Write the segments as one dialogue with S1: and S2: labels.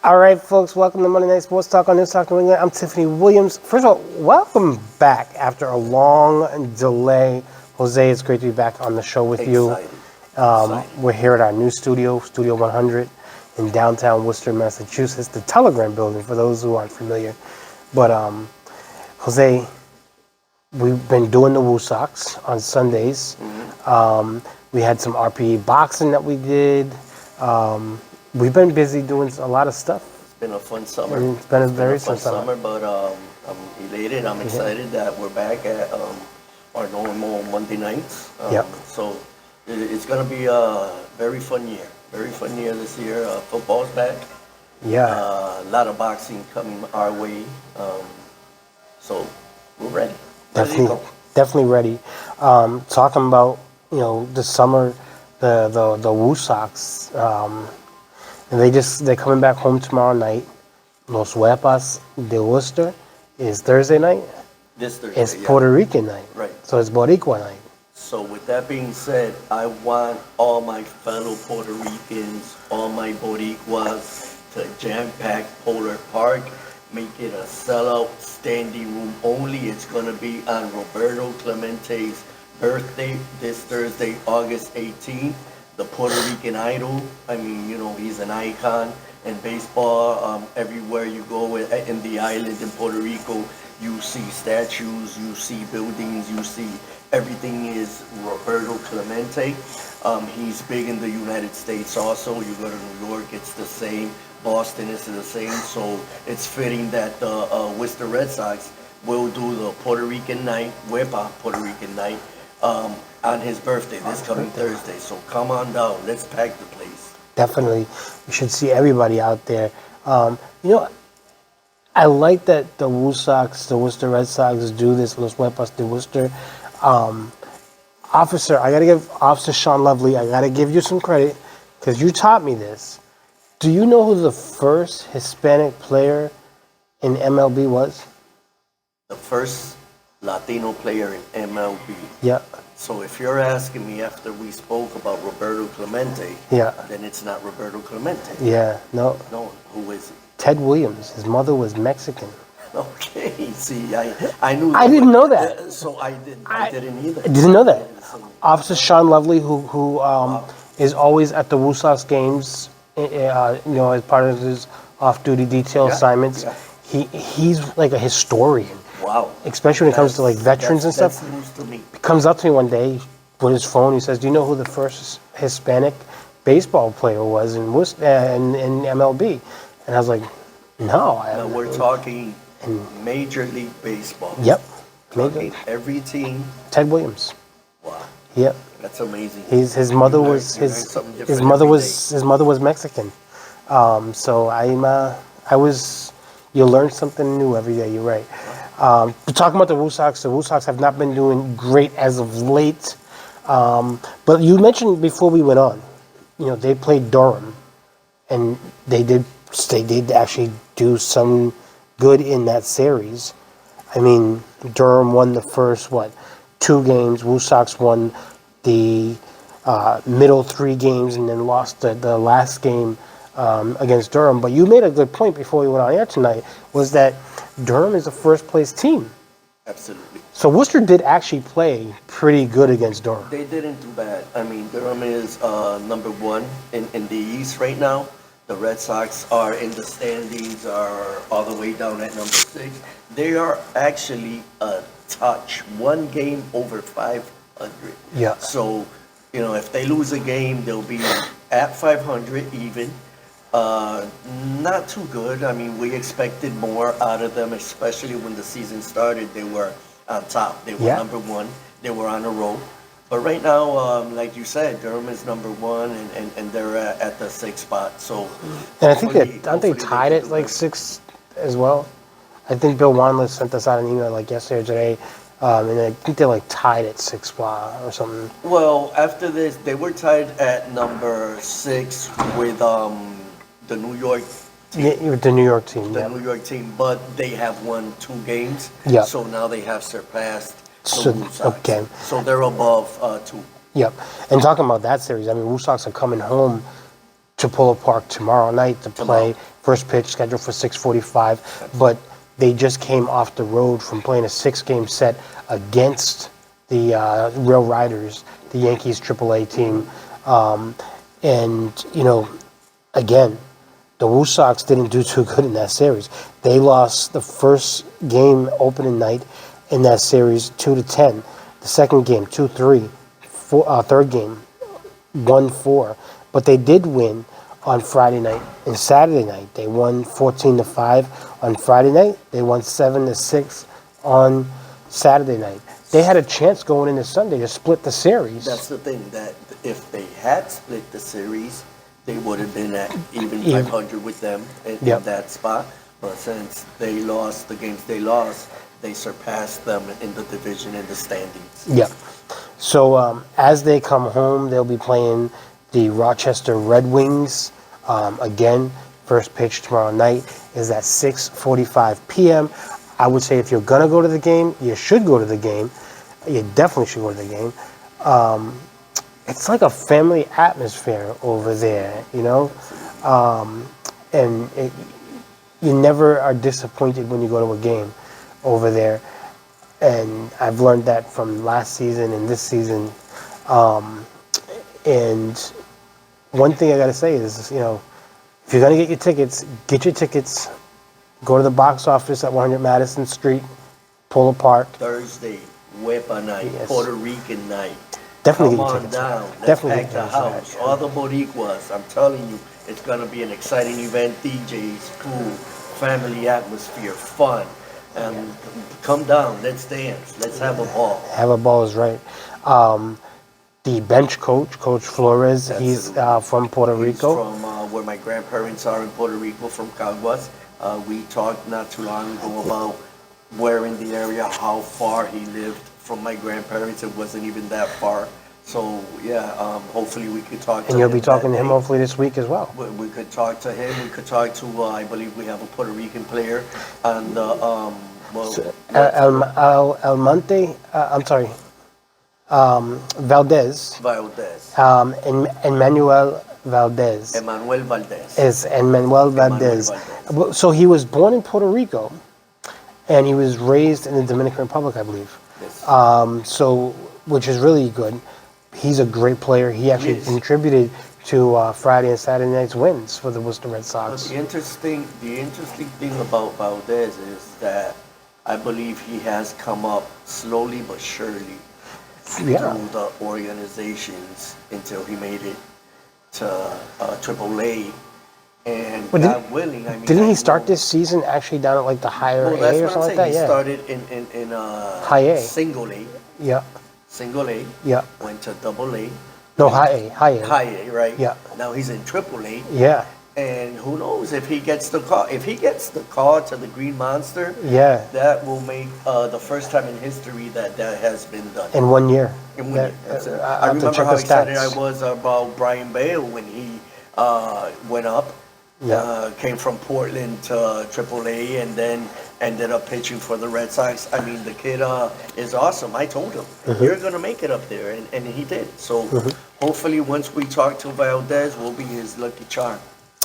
S1: All right, folks, welcome to Monday Night Sports Talk on NewsTalk New England. I'm Tiffany Williams. First of all, welcome back after a long delay. Jose, it's great to be back on the show with you. We're here at our new studio, Studio 100, in downtown Worcester, Massachusetts, the Telegram building, for those who aren't familiar. But, Jose, we've been doing the Woo Sox on Sundays. We had some RPE boxing that we did. We've been busy doing a lot of stuff.
S2: It's been a fun summer.
S1: It's been a very fun summer.
S2: But I'm elated. I'm excited that we're back at our normal Monday nights. So it's going to be a very fun year. Very fun year this year. Football's back.
S1: Yeah.
S2: A lot of boxing coming our way. So we're ready.
S1: Definitely ready. Talking about the summer, the Woo Sox. And they're coming back home tomorrow night. Los Huepas de Worcester is Thursday night.
S2: This Thursday.
S1: It's Puerto Rican night.
S2: Right.
S1: So it's Boricua night.
S2: So with that being said, I want all my fellow Puerto Ricans, all my Boricuas to jam-pack Polar Park, make it a sellout, standing room only. It's going to be on Roberto Clemente's birthday this Thursday, August 18th. The Puerto Rican idol. I mean, he's an icon in baseball. Everywhere you go in the island in Puerto Rico, you see statues, you see buildings, you see everything is Roberto Clemente. He's big in the United States also. You go to New York, it's the same. Boston is the same. So it's fitting that the Worcester Red Sox will do the Puerto Rican night, Huepa Puerto Rican night, on his birthday, this coming Thursday. So come on down. Let's pack the place.
S1: Definitely. You should see everybody out there. I like that the Woo Sox, the Worcester Red Sox, do this, Los Huepas de Worcester. Officer Sean Lovely, I got to give you some credit because you taught me this. Do you know who the first Hispanic player in MLB was?
S2: The first Latino player in MLB.
S1: Yeah.
S2: So if you're asking me after we spoke about Roberto Clemente, then it's not Roberto Clemente.
S1: Yeah, no.
S2: No, who is it?
S1: Ted Williams. His mother was Mexican.
S2: Okay, see, I knew that.
S1: I didn't know that.
S2: So I didn't either.
S1: I didn't know that. Officer Sean Lovely, who is always at the Woo Sox games, as part of his off-duty detail assignments. He's like a historian.
S2: Wow.
S1: Especially when it comes to like veterans and stuff.
S2: That's news to me.
S1: He comes up to me one day with his phone. He says, "Do you know who the first Hispanic baseball player was in MLB?" And I was like, "No."
S2: Now we're talking Major League Baseball.
S1: Yep.
S2: Every team.
S1: Ted Williams.
S2: Wow.
S1: Yep.
S2: That's amazing.
S1: His mother was Mexican. You learn something new every day. You're right. But talking about the Woo Sox have not been doing great as of late. But you mentioned before we went on, they played Durham, and they did actually do some good in that series. I mean, Durham won the first 2 games. Woo Sox won the middle 3 games, and then lost the last game against Durham. But you made a good point before we went on air tonight, was that Durham is a first-place team.
S2: Absolutely.
S1: So Worcester did actually play pretty good against Durham.
S2: They didn't do bad. I mean, Durham is number 1 in the East right now. The Red Sox are in the standings, are all the way down at number 6. They are actually a touch, 1 game over 500.
S1: Yeah.
S2: So, if they lose a game, they'll be at 500 even. Not too good. I mean, we expected more out of them, especially when the season started. They were on top. They were number 1. They were on a roll. But right now, like you said, Durham is number 1, and they're at the 6th spot. So,
S1: and I think aren't they tied at 6 as well? I think Bill Wanless sent us out an email yesterday or today, and I think they're tied at 6th spot or something.
S2: Well, after this, they were tied at number 6 with the New York team.
S1: Yeah, the New York team.
S2: New York team, but they have won 2 games.
S1: Yeah.
S2: So now they have surpassed the Woo Sox.
S1: Okay.
S2: So they're above 2.
S1: Yep. And talking about that series, I mean, Woo Sox are coming home to Polo Park tomorrow night to play First pitch scheduled for 6:45, but they just came off the road from playing a 6-game set against the Real Riders, the Yankees AAA team. And, again, the Woo Sox didn't do too good in that series. They lost the first game opening night in that series 2-10. The second game 2-3. Third game 1-4. But they did win on Friday night and Saturday night. They won 14-5 on Friday night. They won 7-6 on Saturday night. They had a chance going into Sunday to split the series.
S2: That's the thing, that if they had split the series, they would have been at even 500 with them in that spot. But since they lost the games they lost, they surpassed them in the division and the standings.
S1: Yep. So as they come home, they'll be playing the Rochester Red Wings. Again, first pitch tomorrow night is at 6:45 p.m. I would say if you're going to go to the game, you should go to the game. You definitely should go to the game. It's like a family atmosphere over there, and you never are disappointed when you go to a game over there. And I've learned that from last season and this season. And one thing I got to say is, if you're going to get your tickets, go to the box office at 100 Madison Street, Polo Park.
S2: Thursday, Wepa night,
S1: Yes.
S2: Puerto Rican night.
S1: Definitely
S2: Come
S1: get your
S2: on
S1: tickets.
S2: down. Let's
S1: Definitely
S2: pack
S1: get your
S2: the
S1: tickets
S2: house.
S1: for that,
S2: All the Boricuas. I'm telling you, it's going to be an exciting event. DJs, food, family atmosphere, fun. Come down. Let's dance. Let's have a ball.
S1: Have a ball is right. The bench coach, Coach Flores, he's from Puerto Rico.
S2: He's from where my grandparents are in Puerto Rico, from Caguas. We talked not too long ago about where in the area, how far he lived from my grandparents. It wasn't even that far. So, hopefully we could talk to him.
S1: And you'll be talking to him
S2: day.
S1: hopefully this week as well.
S2: We could talk to him. We could talk to, I believe we have a Puerto Rican player. And,
S1: Almonte, Valdez.
S2: Valdez.
S1: Emmanuel Valdez.
S2: Emmanuel Valdez.
S1: Is Emmanuel Valdez. So he was born in Puerto Rico, and he was raised in the Dominican Republic, I believe.
S2: Yes.
S1: Which is really good. He's a great player. He actually contributed to Friday and Saturday night's wins for the Worcester Red Sox.
S2: The interesting thing about Valdez is that I believe he has come up slowly but surely through the organizations until he made it to AAA. And God willing,
S1: didn't he start this season actually down at like the higher A or something like that?
S2: He started in
S1: high A.
S2: Single A.
S1: Yeah.
S2: Single A.
S1: Yeah.
S2: Went to Double A.
S1: No, high A.
S2: High A, right?
S1: Yeah.
S2: Now he's in Triple A.
S1: Yeah.
S2: And who knows if he gets the call? If he gets the call to the Green Monster, that will make the first time in history that has been done.
S1: In 1 year.
S2: In 1 year. I remember how excited I was about Brian Bale when he went up. Came from Portland to AAA and then ended up pitching for the Red Sox. I mean, the kid is awesome. I told him, you're going to make it up there, and he did. So hopefully once we talk to Valdez, we'll be his lucky charm.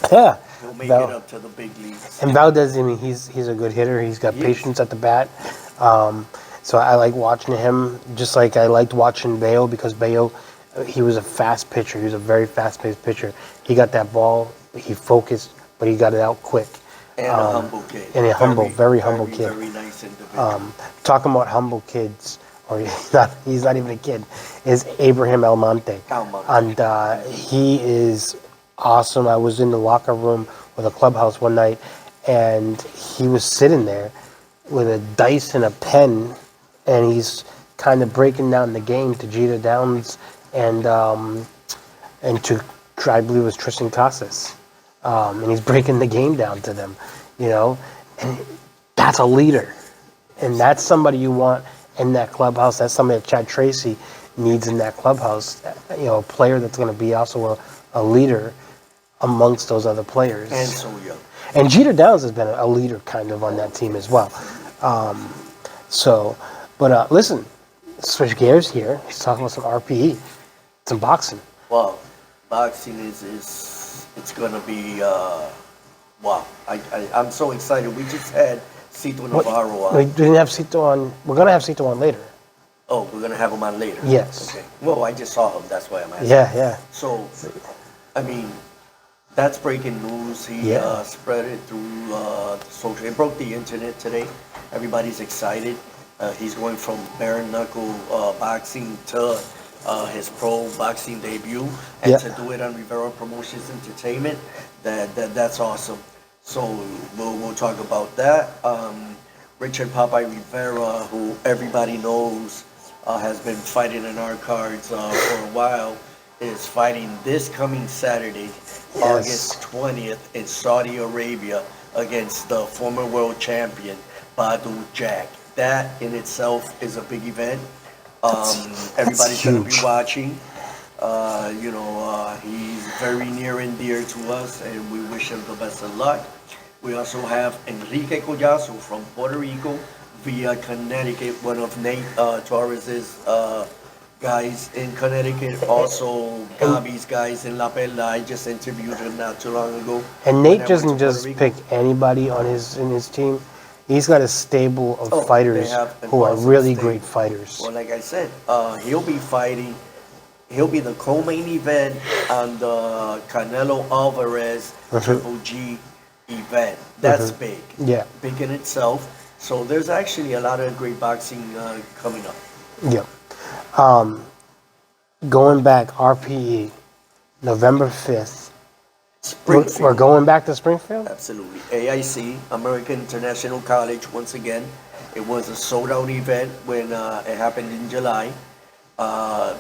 S1: Yeah.
S2: He'll make it up to the big leagues.
S1: And Valdez, I mean, he's a good hitter. He's got patience at the bat. So I like watching him, just like I liked watching Bale, because Bale, he was a fast pitcher. He was a very fast-paced pitcher. He got that ball. He focused, but he got it out quick.
S2: And a humble kid.
S1: And very humble kid.
S2: Very nice individual.
S1: Talking about humble kids, or he's not even a kid, is Abraham Almonte. And he is awesome. I was in the locker room or the clubhouse one night, and he was sitting there with a dice and a pen, and he's kind of breaking down the game to Jeter Downs and to, I believe it was Tristan Casas. And he's breaking the game down to them, and that's a leader. And that's somebody you want in that clubhouse. That's somebody that Chad Tracy needs in that clubhouse, a player that's going to be also a leader amongst those other players.
S2: And so young.
S1: And Jeter Downs has been a leader kind of on that team as well. Listen, switch gears here. Let's talk about some RPE, some boxing.
S2: Well, boxing is it's going to be Wow, I'm so excited. We just had Cito
S1: What?
S2: Navarro
S1: We
S2: on.
S1: didn't have Cito on. We're gonna have Cito on later.
S2: Oh, we're gonna have him on later.
S1: Yes.
S2: Okay. Well, I just saw him. That's why I'm asking.
S1: Yeah, yeah,
S2: So, I mean, that's breaking news. He
S1: yeah.
S2: spread it through social. It broke the internet today. Everybody's excited. He's going from bare knuckle boxing to his pro boxing debut, and
S1: Yeah.
S2: to do it on Rivera Promotions Entertainment. That's awesome. So we'll talk about that. Richard Popeye Rivera, who everybody knows has been fighting in our cards for a while, is fighting this coming Saturday,
S1: Yes.
S2: August 20th, in Saudi Arabia against the former world champion, Badu Jack. That in itself is a big event.
S1: That's
S2: Everybody's going to be
S1: huge.
S2: watching. He's very near and dear to us, and we wish him the best of luck. We also have Enrique Collazo from Puerto Rico via Connecticut, one of Nate Torres's guys in Connecticut. Also,
S1: And
S2: Gabi's guys in La Perla. I just interviewed him not too long ago
S1: and
S2: when
S1: Nate
S2: I went to
S1: doesn't
S2: Puerto
S1: just
S2: Rico.
S1: pick anybody on his team. He's got a stable of
S2: Oh, they
S1: fighters
S2: have an
S1: who are
S2: awesome
S1: really great
S2: stable.
S1: fighters.
S2: Well, like I said, he'll be fighting. He'll be the co-main event on the Canelo Alvarez
S1: Mhm,
S2: Triple G event. That's
S1: mhm.
S2: big,
S1: Yeah,
S2: big in itself. So there's actually a lot of great boxing coming up.
S1: yeah. Um, Going back, RPE, November 5th. We're
S2: Springfield,
S1: going back to Springfield?
S2: absolutely. AIC, American International College, once again. It was a sold-out event when it happened in July. Uh,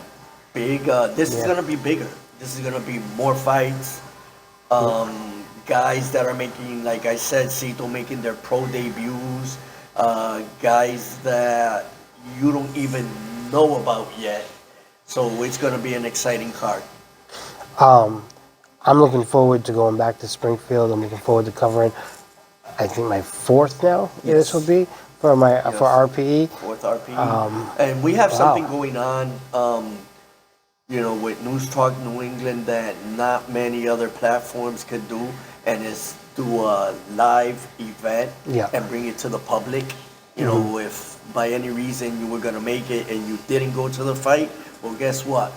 S2: big. This is
S1: Yeah.
S2: gonna be bigger. This is gonna be more fights. Guys that are making, like I said, Cito making their pro debuts. Guys that you don't even know about yet. So it's gonna be an exciting card.
S1: Um, I'm looking forward to going back to Springfield. I'm looking forward to covering, I think, my fourth now. This will
S2: Yes,
S1: be for my for
S2: yes.
S1: RPE.
S2: Fourth RPE,
S1: Um,
S2: and we have something
S1: wow.
S2: going on. With News Talk New England that not many other platforms could do, and is do a live event
S1: Yeah.
S2: and bring it to the public.
S1: Hmm.
S2: If by any reason you were gonna make it and you didn't go to the fight, well, guess what?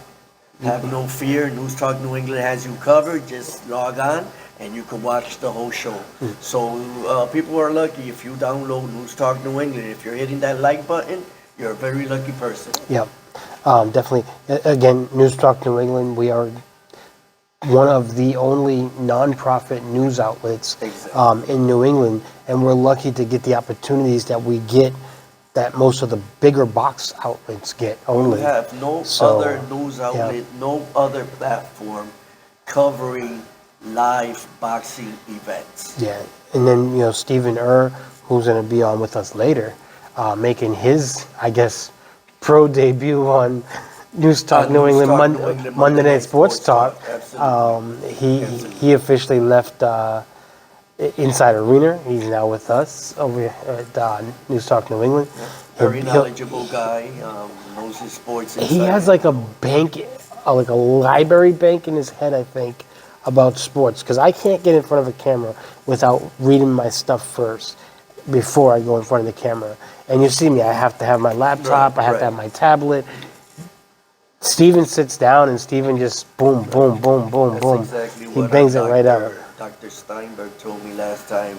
S2: Have no fear. News Talk New England has you covered. Just log on and you can watch the whole show. So people are lucky if you download News Talk New England. If you're hitting that like button, you're a very lucky person.
S1: Yep. Definitely. Again, News Talk New England. We are one of the only nonprofit news outlets
S2: Exactly.
S1: in New England, and we're lucky to get the opportunities that we get that most of the bigger box outlets get
S2: You
S1: only.
S2: have no other
S1: So,
S2: news
S1: yeah,
S2: outlet, no other platform covering live boxing events.
S1: yeah. And then, Stephen who's going to be on with us later, making his, I guess, pro debut on News Talk New
S2: News
S1: England
S2: Talk New England
S1: Monday Night Sports Talk.
S2: Talk. Absolutely. Absolutely.
S1: He officially left Inside Arena. He's now with us over at News Talk New England.
S2: Yeah.
S1: He'll,
S2: Very
S1: he'll,
S2: knowledgeable guy, knows his sports
S1: he
S2: inside
S1: has
S2: and
S1: like a
S2: out.
S1: bank, like a library bank in his head, I think, about sports. Because I can't get in front of a camera without reading my stuff first before I go in front of the camera. And you see me, I have to have my laptop, I
S2: Right,
S1: have to
S2: right.
S1: have my tablet. Steven sits down and Steven just boom, boom, boom, boom,
S2: That's
S1: boom.
S2: exactly
S1: He
S2: what
S1: bangs it right out.
S2: Dr. Steinberg told me last time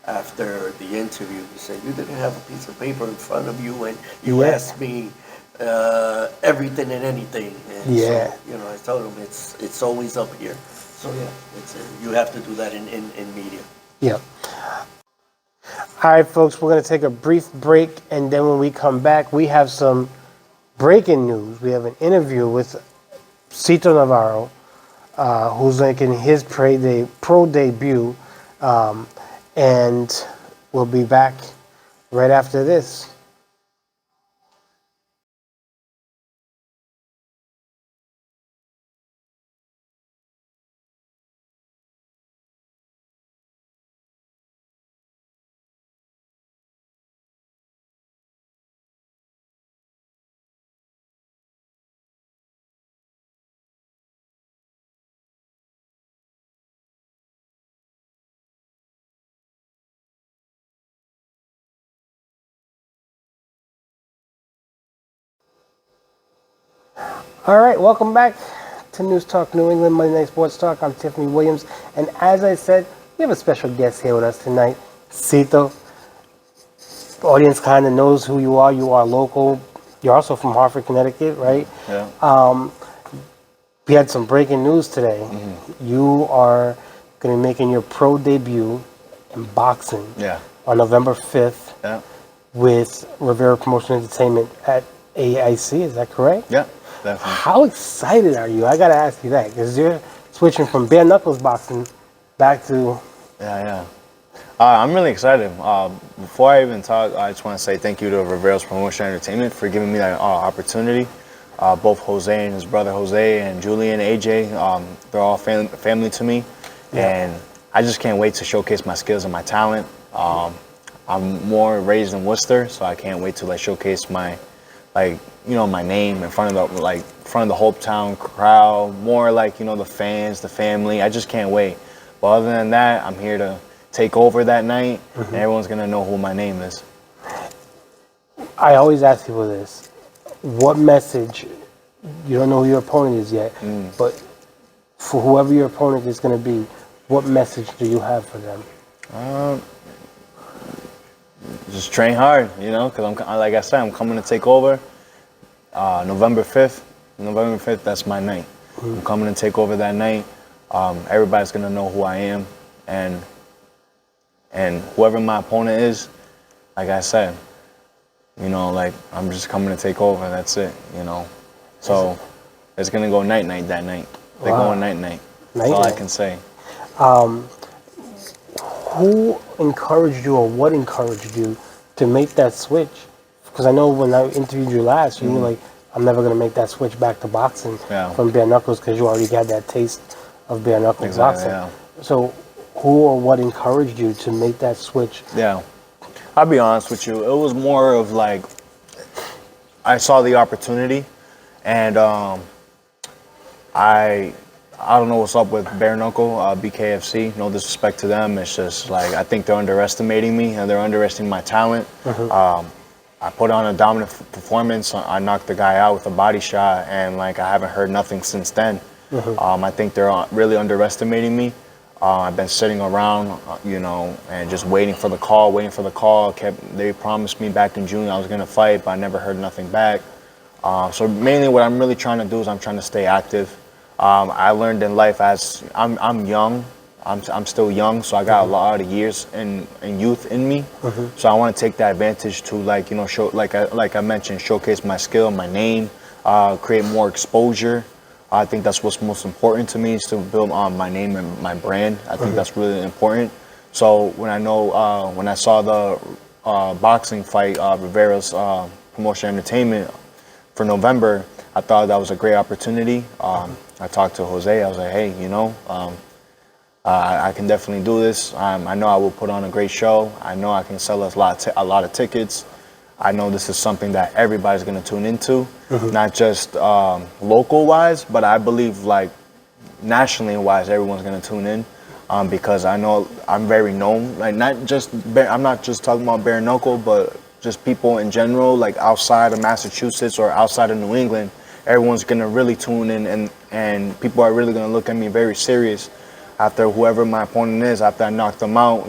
S2: after the interview. He said, you didn't have a piece of paper in front of you and you
S1: Yeah,
S2: asked me everything and anything. And
S1: yeah,
S2: so, I told him it's always up here. So, yeah, you have to do that in media.
S1: yeah. All right, folks, we're going to take a brief break, and then when we come back, we have some breaking news. We have an interview with Cito Navarro, who's making his pro debut, um, and we'll be back right after this. All right, welcome back to News Talk New England Monday Night Sports Talk. I'm Tiffany Williams, and as I said, we have a special guest here with us tonight, Cito. The audience kind of knows who you are. You are local. You're also from Hartford, Connecticut, right?
S3: Yeah.
S1: We had some breaking news today. You are going to be making your pro debut in boxing
S3: Yeah.
S1: on November 5th
S3: Yeah.
S1: with Rivera Promotion Entertainment at AIC. Is that correct?
S3: Yeah. Definitely.
S1: How excited are you? I got to ask you that because you're switching from bare knuckles boxing back to.
S3: Yeah. I'm really excited. Before I even talk, I just want to say thank you to Rivera's Promotion Entertainment for giving me that opportunity. Both Jose and his brother Jose and Julian, AJ, they're all family to me.
S1: Yeah.
S3: And I just can't wait to showcase my skills and my talent. I'm more raised in Worcester, so I can't wait to like showcase my, my name in front of the whole town crowd, more like, the fans, the family. I just can't wait. But other than that, I'm here to take over that night, and everyone's gonna know who my name is.
S1: I always ask people this. What message, you don't know who your opponent is yet, but for whoever your opponent is going to be, what message do you have for them?
S3: Just train hard, because like I said, I'm coming to take over November 5th. November 5th, that's my night. I'm coming to take over that night. Everybody's gonna know who I am, and whoever my opponent is, like I said, I'm just coming to take over. That's it, So it's gonna go night that night. They're going night. That's all I can say.
S1: Who encouraged you, or what encouraged you to make that switch? Because I know when I interviewed you last, you were like, I'm never going to make that switch back to boxing from bare knuckles because you already had that taste of bare knuckles boxing.
S3: Yeah.
S1: So who or what encouraged you to make that switch?
S3: Yeah. I'll be honest with you. It was more of like, I saw the opportunity, and I don't know what's up with bare knuckle, BKFC. No disrespect to them. It's just like I think they're underestimating me and they're underestimating my talent. I put on a dominant performance. I knocked the guy out with a body shot, and like I haven't heard nothing since then. I think they're really underestimating me. I've been sitting around, and just waiting for the call. They promised me back in June I was gonna fight, but I never heard nothing back. So mainly what I'm really trying to do is I'm trying to stay active. I learned in life as I'm young. I'm still young, so I got a lot of years and youth in me. So I want to take that advantage to show like I mentioned, showcase my skill, my name, create more exposure. I think that's what's most important to me is to build my name and my brand. I think that's really important. So when I saw the boxing fight, Rivera's Promotion Entertainment for November, I thought that was a great opportunity. I talked to Jose. I was like, hey, I can definitely do this. I know I will put on a great show. I know I can sell a lot of tickets. I know this is something that everybody's going to tune into, not just local-wise, but I believe like nationally-wise, everyone's going to tune in because I know I'm very known. Like I'm not just talking about bare knuckle, but just people in general, like outside of Massachusetts or outside of New England. Everyone's going to really tune in, and people are really going to look at me very serious after whoever my opponent is, after I knock them out,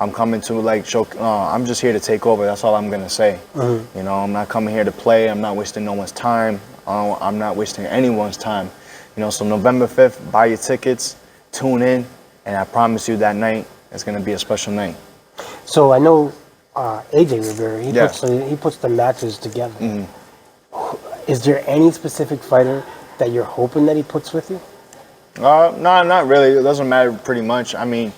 S3: I'm coming to show, I'm just here to take over. That's all I'm going to say. I'm not coming here to play. I'm not wasting no one's time. I'm not wasting anyone's time. So November 5th, buy your tickets, tune in, and I promise you that night is going to be a special night.
S1: So I know AJ Rivera, he puts the matches together. Is there any specific fighter that you're hoping that he puts with you?
S3: No, not really. It doesn't matter pretty much. I mean,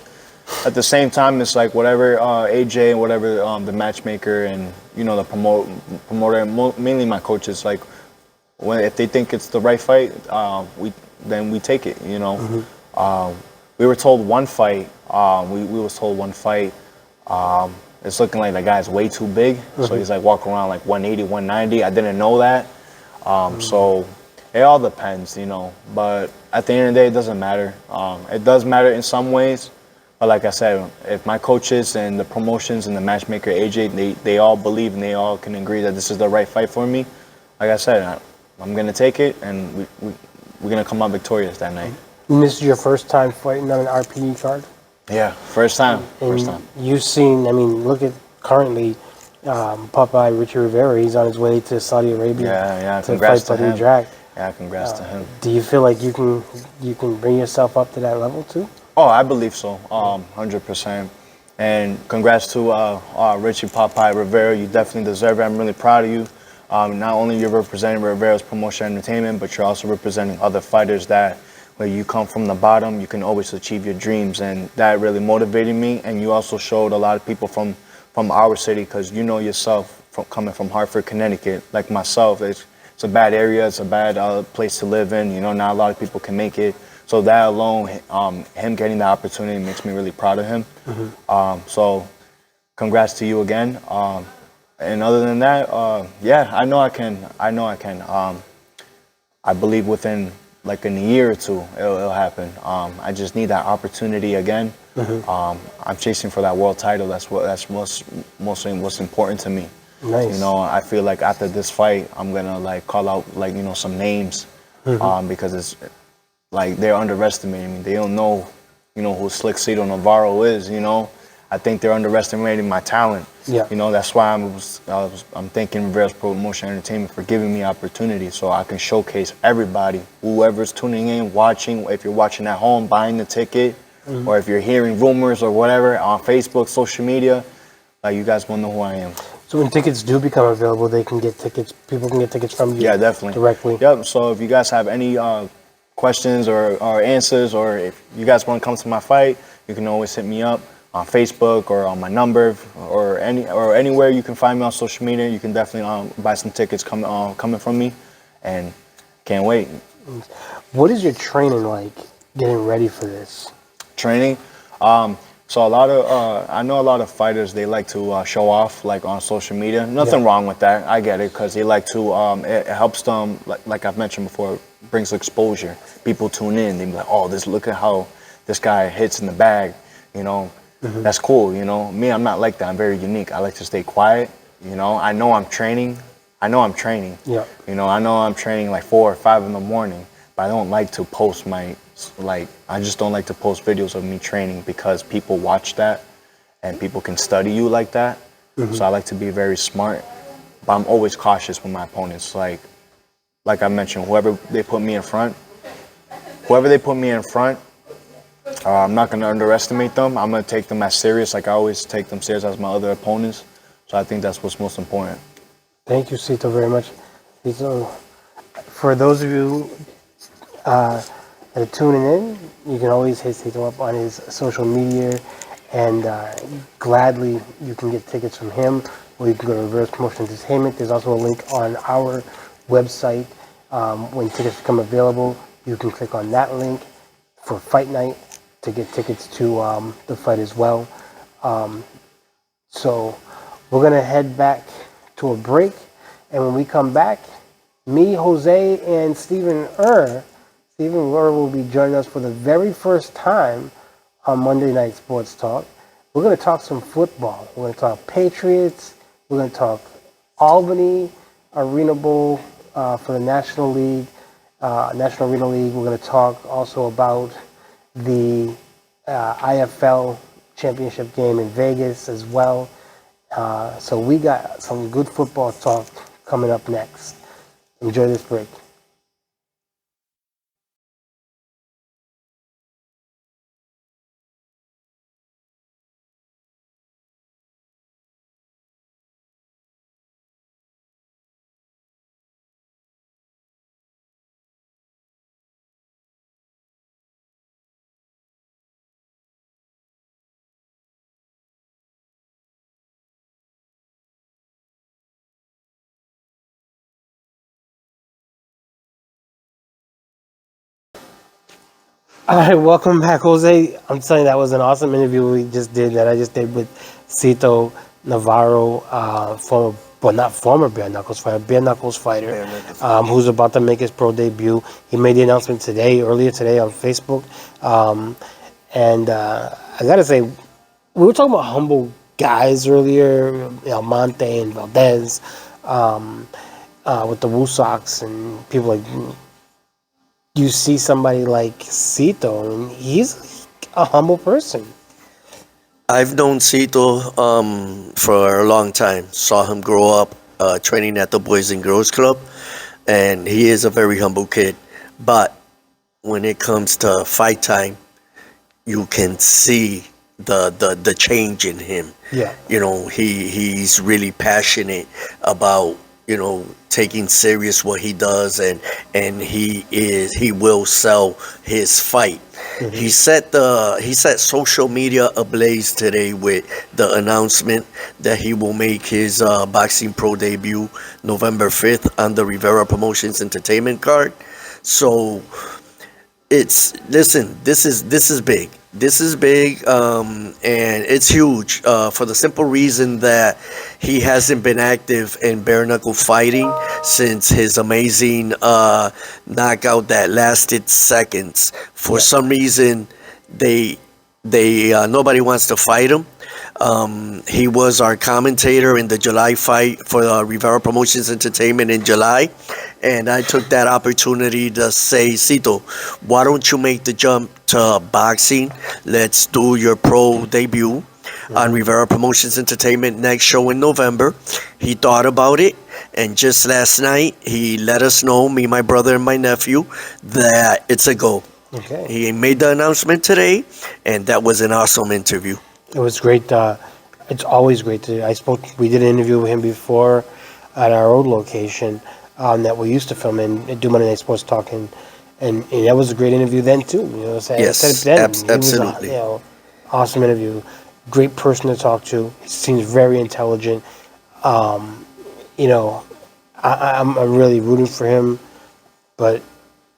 S3: at the same time, it's like whatever AJ and whatever the matchmaker and the promoter, mainly my coaches. Like, if they think it's the right fight, then we take it. We were told one fight. We was told one fight. It's looking like the guy's way too big, so he's like walking around like 180, 190. I didn't know that. So it all depends, but at the end of the day, it doesn't matter. It does matter in some ways, but like I said, if my coaches and the promotions and the matchmaker AJ, they all believe and they all can agree that this is the right fight for me, like I said, I'm gonna take it, and we're gonna come out victorious that night.
S1: This is your first time fighting on an RPE card?
S3: Yeah, first time. First
S1: And
S3: time.
S1: you've seen, I mean, look at currently Popeye Richie Rivera. He's on his way to Saudi Arabia
S3: Yeah.
S1: to
S3: Congrats
S1: fight
S3: to
S1: Buddy
S3: him.
S1: Drag.
S3: Yeah, congrats to him.
S1: Do you feel like you can bring yourself up to that level too?
S3: Oh, I believe so. 100%. And congrats to Richie Popeye Rivera. You definitely deserve it. I'm really proud of you. Not only you're representing Rivera's Promotion Entertainment, but you're also representing other fighters that where you come from the bottom, you can always achieve your dreams. And that really motivated me. And you also showed a lot of people from our city, because you know yourself, coming from Hartford, Connecticut, like myself, it's a bad area. It's a bad place to live in. You know, not a lot of people can make it. So that alone, him getting the opportunity makes me really proud of him. So congrats to you again. And other than that, yeah, I know I can. I believe within like in a year or two, it'll happen. I just need that opportunity again. I'm chasing for that world title. That's mostly what's important to me.
S1: Nice.
S3: You know, I feel like after this fight, I'm gonna like call out like, you know, some names, because it's like they're underestimating me. They don't know, you know, who Slick Cito Navarro is. You know, I think they're underestimating my talent.
S1: Yeah.
S3: You know, that's why I'm thanking Rivera's Promotion Entertainment for giving me opportunity so I can showcase everybody, whoever's tuning in, watching. If you're watching at home, buying the ticket, or if you're hearing rumors or whatever on Facebook, social media, like you guys will know who I am.
S1: So when tickets do become available, they can get tickets. People can get tickets from you.
S3: Yeah, definitely.
S1: Directly.
S3: Yep. So if you guys have any questions or answers, or if you guys want to come to my fight, you can always hit me up on Facebook or on my number, or anywhere you can find me on social media. You can definitely buy some tickets coming from me, and can't wait.
S1: What is your training like getting ready for this?
S3: Training. So I know a lot of fighters, they like to show off like on social media. Nothing wrong with that. I get it, because they like to, it helps them, like I've mentioned before, brings exposure. People tune in, they be like, oh, look at how this guy hits in the bag, you know. That's cool, you know. Me, I'm not like that. I'm very unique. I like to stay quiet, you know. I know I'm training.
S1: Yeah.
S3: You know, I know I'm training like 4 or 5 in the morning, but I don't like to post I just don't like to post videos of me training, because people watch that and people can study you like that. So I like to be very smart, but I'm always cautious with my opponents. Like I mentioned, whoever they put me in front, I'm not going to underestimate them. I'm going to take them as serious, like I always take them serious as my other opponents. So I think that's what's most important.
S1: Thank you, Cito, very much. Cito, for those of you that are tuning in, you can always hit Cito up on his social media, and gladly you can get tickets from him, or you can go to Reverse Promotion Entertainment. There's also a link on our website. When tickets become available, you can click on that link for fight night to get tickets to the fight as well. So we're going to head back to a break, and when we come back, me, Jose, and Stephen will be joining us for the very first time on Monday Night Sports Talk. We're going to talk some football. We're going to talk Patriots. We're going to talk Albany Arena Bowl for the National League, National Arena League. We're going to talk also about the IFL championship game in Vegas as well. So we got some good football talk coming up next. Enjoy this break. All right, welcome back, Jose. I'm telling you, that was an awesome interview I just did with Cito Navarro, former bare knuckles fighter, who's about to make his pro debut. He made the announcement earlier today on Facebook. And I gotta say, we were talking about humble guys earlier, Almonte and Valdez. with the Woo Sox and people like you see somebody like Cito, and he's a humble person.
S2: I've known Cito for a long time. Saw him grow up training at the Boys and Girls Club, and he is a very humble kid. But when it comes to fight time, you can see the change in him.
S1: Yeah.
S2: You know, he's really passionate about, you know, taking serious what he does, and he will sell his fight. He set social media ablaze today with the announcement that he will make his boxing pro debut November 5th on the Rivera Promotions Entertainment card. So it's listen, this is big. This is big, and it's huge for the simple reason that he hasn't been active in bare knuckle fighting since his amazing knockout that lasted seconds. For some reason, they nobody wants to fight him. He was our commentator in the July fight for Rivera Promotions Entertainment in July, and I took that opportunity to say, Cito, why don't you make the jump to boxing? Let's do your pro debut on Rivera Promotions Entertainment next show in November. He thought about it, and just last night he let us know, me, my brother, and my nephew, that it's a go.
S1: Okay.
S2: He made the announcement today, and that was an awesome interview.
S1: It was great. It's always great we did an interview with him before at our old location that we used to film in, do Monday Night Sports Talk, and that was a great interview then too. You know, so
S2: Yes,
S1: I said it then,
S2: absolutely.
S1: He was awesome interview. Great person to talk to. He seems very intelligent. You know, I'm really rooting for him, but at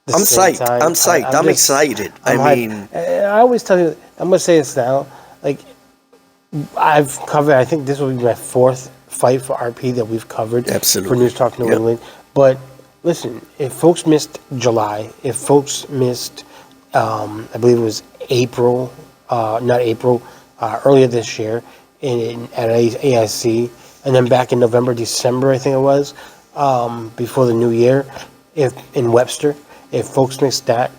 S1: the
S2: I'm
S1: same
S2: psyched.
S1: time,
S2: I'm psyched. I'm excited.
S1: I'm
S2: I
S1: hyped.
S2: mean,
S1: I always tell you, I'm gonna say this now. Like, I've covered, I think this will be my fourth fight for RP that we've covered
S2: Absolutely.
S1: for News Talk New
S2: Yep.
S1: England. But listen, if folks missed July, if folks missed, I believe it was April, not April, earlier this year at AIC, and then back in November, December, I think it was, before the new year, if in Webster, if folks missed that,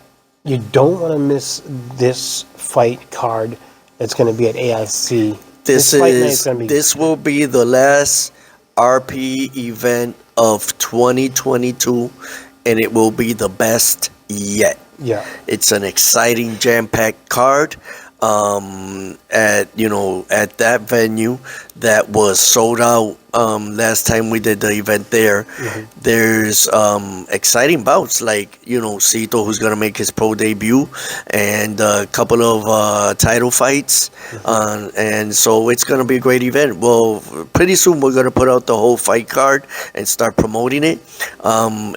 S1: you don't want to miss this fight card that's going to be at AIC.
S2: this will be the last RP event of 2022, and it will be the best yet.
S1: Yeah.
S2: It's an exciting jam-packed card. At that venue that was sold out last time we did the event there. There's exciting bouts like, Cito, who's gonna make his pro debut, and a couple of title fights, and so it's gonna be a great event. Well, pretty soon we're gonna put out the whole fight card and start promoting it.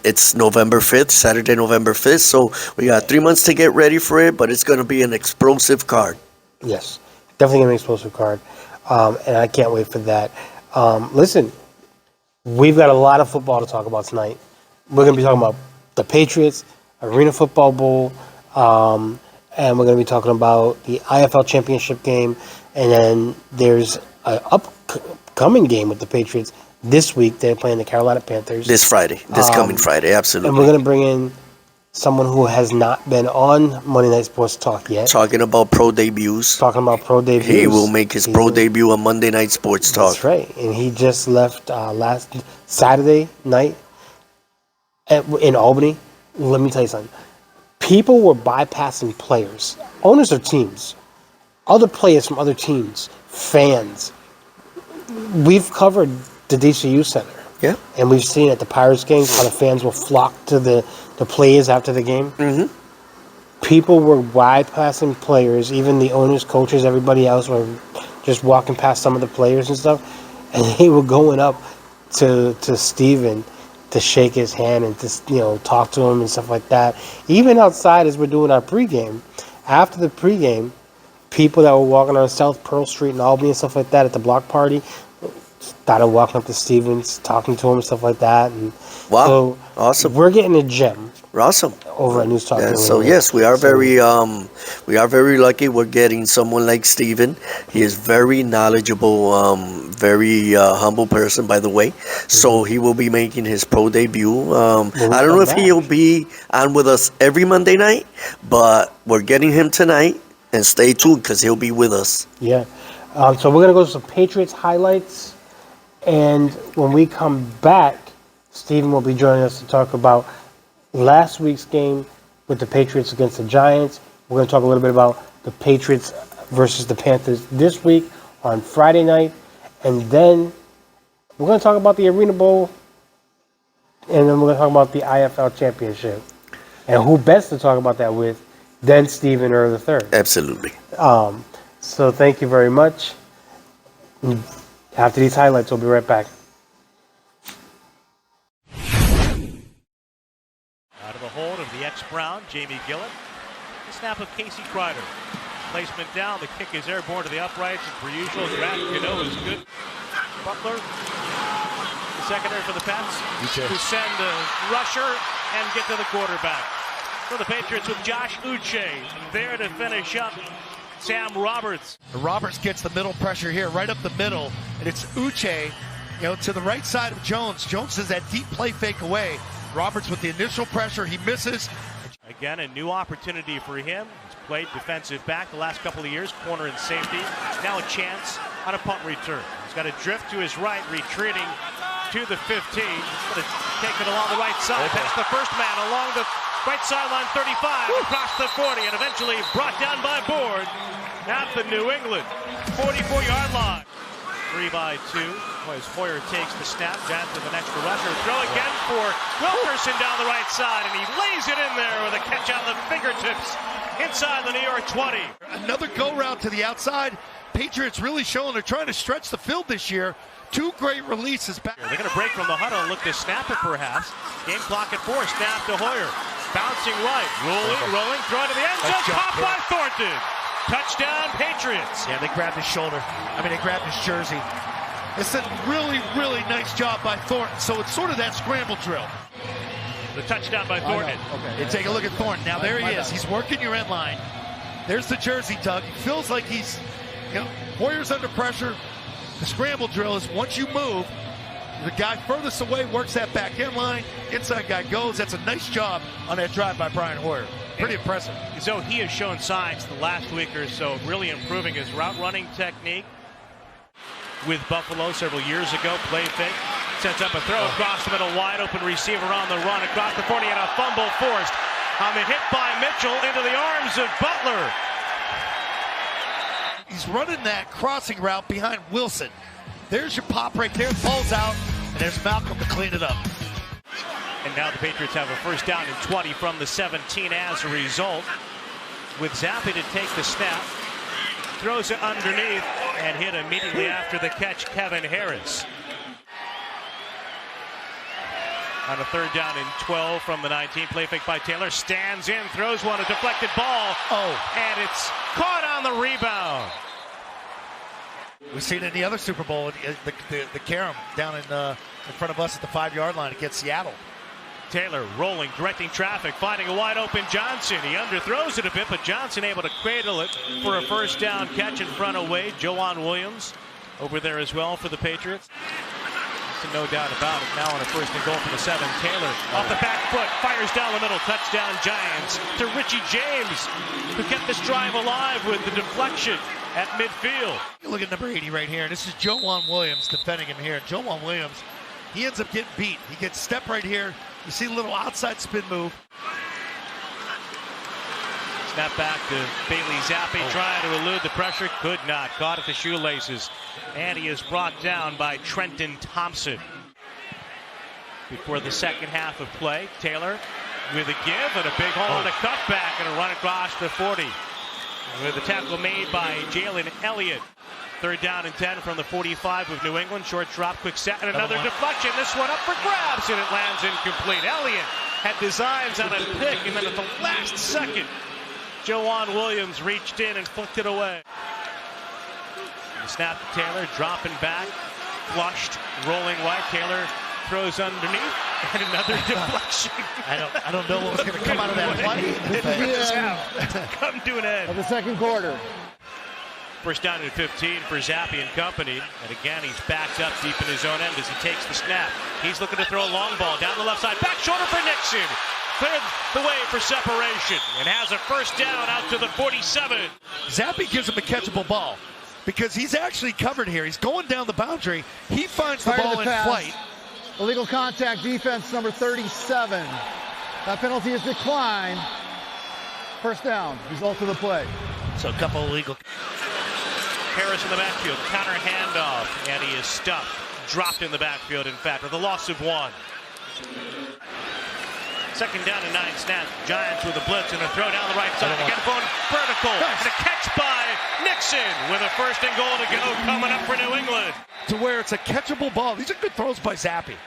S2: It's November 5th, Saturday, November 5th, so we got 3 months to get ready for it, but it's gonna be an explosive card.
S1: Yes, definitely gonna be an explosive card, and I can't wait for that. Listen, we've got a lot of football to talk about tonight. We're gonna be talking about the Patriots, Arena Football Bowl, and we're gonna be talking about the IFL Championship game, and then there's an upcoming game with the Patriots this week. They're playing the Carolina Panthers
S2: This Friday, this coming Friday, absolutely.
S1: and we're gonna bring in someone who has not been on Monday Night Sports Talk yet.
S2: Talking about pro debuts.
S1: Talking about pro debuts.
S2: He will make his pro debut on Monday Night Sports Talk.
S1: That's right. And he just left last Saturday night in Albany. Let me tell you something. People were bypassing players, owners of teams, other players from other teams, fans. We've covered the DCU Center.
S2: Yeah.
S1: And we've seen at the Pirates games how the fans will flock to the players after the game.
S2: Mm-hmm.
S1: People were bypassing players, even the owners, coaches, everybody else were just walking past some of the players and stuff, and they were going up to Steven to shake his hand and to talk to him and stuff like that. Even outside as we're doing our pregame, after the pregame, people that were walking on South Pearl Street in Albany and stuff like that at the block party started walking up to Stevens, talking to him and stuff like that, and
S2: Wow.
S1: So
S2: Awesome.
S1: we're getting a gem
S2: Awesome.
S1: over at NewsTalk.
S2: Yeah,
S1: New
S2: so
S1: England.
S2: yes, we are
S1: So-
S2: very lucky. We're getting someone like Steven. He is very knowledgeable, very humble person, by the way. So he will be making his pro debut. I don't know if
S1: come
S2: he'll be on with us every Monday night, but we're getting him tonight. And stay tuned because he'll be with us.
S1: Yeah. So we're gonna go to some Patriots highlights, and when we come back, Steven will be joining us to talk about last week's game with the Patriots against the Giants. We're going to talk a little bit about the Patriots versus the Panthers this week on Friday night. And then we're going to talk about the Arena Bowl. And then we're going to talk about the IFL Championship. And who best to talk about that with than Stephen Err III.
S2: Absolutely.
S1: So thank you very much. After these highlights, we'll be right back.
S4: Out of the hold of the ex-Brown, Jamie Gillett. The snap of Casey Kreider. Placement down, the kick is airborne to the uprights, and per usual, Grant Cano is good. Butler, the secondary for the Pats, who send a rusher and get to the quarterback. For the Patriots with Josh Uche there to finish up Sam Roberts.
S5: Roberts gets the middle pressure here, right up the middle, and it's Uche, to the right side of Jones. Jones does that deep play fake away. Roberts with the initial pressure, he misses.
S4: Again, a new opportunity for him. He's played defensive back the last couple of years, corner and safety. Now a chance on a punt return. He's got a drift to his right, retreating to the 15. He's going to take it along the right side, past the first man, along the right sideline 35, across the 40, and eventually brought down by board at the New England 44-yard line. 3-2 as Hoyer takes the snap. Giants with an extra rusher. Throw again for Wilkerson down the right side, and he lays it in there with a catch on the fingertips inside the New York 20.
S5: Another go route to the outside. Patriots really showing they're trying to stretch the field this year. Two great releases back.
S4: They're going to break from the huddle and look to snap it perhaps. Game clock at 4. Snap to Hoyer. Bouncing right. Rolling. Throw to the end zone. Caught by Thornton. Touchdown, Patriots.
S5: Yeah, they grabbed his shoulder. They grabbed his jersey. It's a really, really nice job by Thornton. So it's sort of that scramble drill.
S4: The touchdown by Thornton.
S5: Okay. You take a look at Thornton. Now there he is. He's working your end line. There's the jersey tug. He feels like he's, Hoyer's under pressure. The scramble drill is once you move, the guy furthest away works that back end line. Inside guy goes. That's a nice job on that drive by Brian Hoyer. Pretty impressive.
S4: So he has shown signs the last week or so of really improving his route running technique. With Buffalo several years ago, play fake, sets up a throw across the middle, wide open receiver on the run across the 40 and a fumble forced on the hit by Mitchell into the arms of Butler.
S5: He's running that crossing route behind Wilson. There's your pop right there, falls out, and there's Malcolm to clean it up.
S4: And now the Patriots have a first down and 20 from the 17 as a result. With Zappi to take the snap, throws it underneath and hit immediately after the catch, Kevin Harris. On a third down and 12 from the 19, play fake by Taylor, stands in, throws one, a deflected ball, and it's caught on the rebound.
S5: We've seen it in the other Super Bowl, the Karam down in front of us at the 5-yard line against Seattle.
S4: Taylor rolling, directing traffic, finding a wide open Johnson. He underthrows it a bit, but Johnson able to cradle it for a first down catch in front of Wade. Joanne Williams over there as well for the Patriots. So no doubt about it. Now on a first and goal from the 7. Taylor off the back foot, fires down the middle. Touchdown Giants to Richie James, who kept this drive alive with the deflection at midfield.
S5: You look at number 80 right here. This is Joanne Williams defending him here. Joanne Williams, he ends up getting beat. He gets step right here. You see a little outside spin move.
S4: Snap back to Bailey Zappi, trying to elude the pressure. Could not. Caught at the shoelaces. And he is brought down by Trenton Thompson. Before the second half of play, Taylor with a give and a big hole and a cutback and a run across the 40. With a tackle made by Jalen Elliott. Third down and 10 from the 45 of New England. Short drop, quick set, and another deflection. This one up for grabs, and it lands incomplete. Elliott had designs on a pick, and then at the last second, Joanne Williams reached in and flicked it away. The snap to Taylor, dropping back, flushed, rolling right. Taylor throws underneath, And another deflection.
S5: I don't know what was going to come out of that play.
S4: This half come to an end.
S6: Of the second quarter.
S4: First down and 15 for Zappi and company. And again, he's backed up deep in his own end as he takes the snap. He's looking to throw a long ball down the left side. Back shoulder for Nixon. Cleared the way for separation and has a first down out to the 47.
S5: Zappi gives him a catchable ball because he's actually covered here. He's going down the boundary. He finds the ball in flight.
S6: Illegal contact, defense number 37. That penalty is declined. First down, result of the play.
S5: So a couple illegal.
S4: Harris in the backfield, counter handoff, and he is stuffed. Dropped in the backfield, in fact, with a loss of 1. Second down and 9 snaps. Giants with a blitz and a throw down the right side. Again, going vertical. And a catch by Nixon with a first and goal to go coming up for New England.
S5: To where it's a catchable ball. These are good throws by Zappi.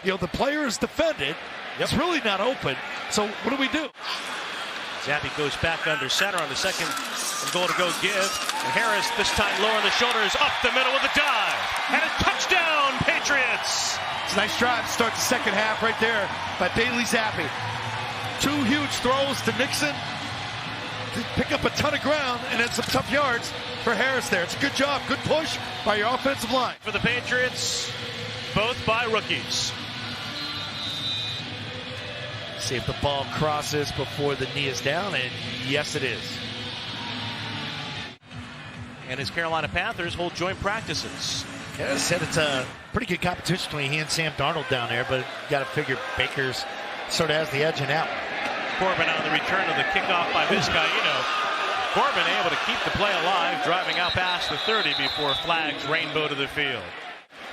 S5: You know, the player is defended. It's really not open. So what do?
S4: Zappi goes back under center on the second and goal to go give. And Harris this time lowering the shoulders up the middle with a dive. And a touchdown, Patriots!
S5: It's a nice drive to start the second half right there by Bailey Zappi. 2 huge throws to Nixon to pick up a ton of ground and then some tough yards for Harris there. It's a good job, good push by your offensive line.
S4: For the Patriots, both by rookies.
S5: See if the ball crosses before the knee is down, and yes, it is.
S4: And his Carolina Panthers hold joint practices.
S5: Yeah, I said it's a pretty good competition between he and Sam Darnold down there, but you got to figure Baker's sort of has the edge in that one.
S4: Corbin on the return of the kickoff by Vizcaíno. Corbin able to keep the play alive, driving out past the 30 before flags rainbow to the field.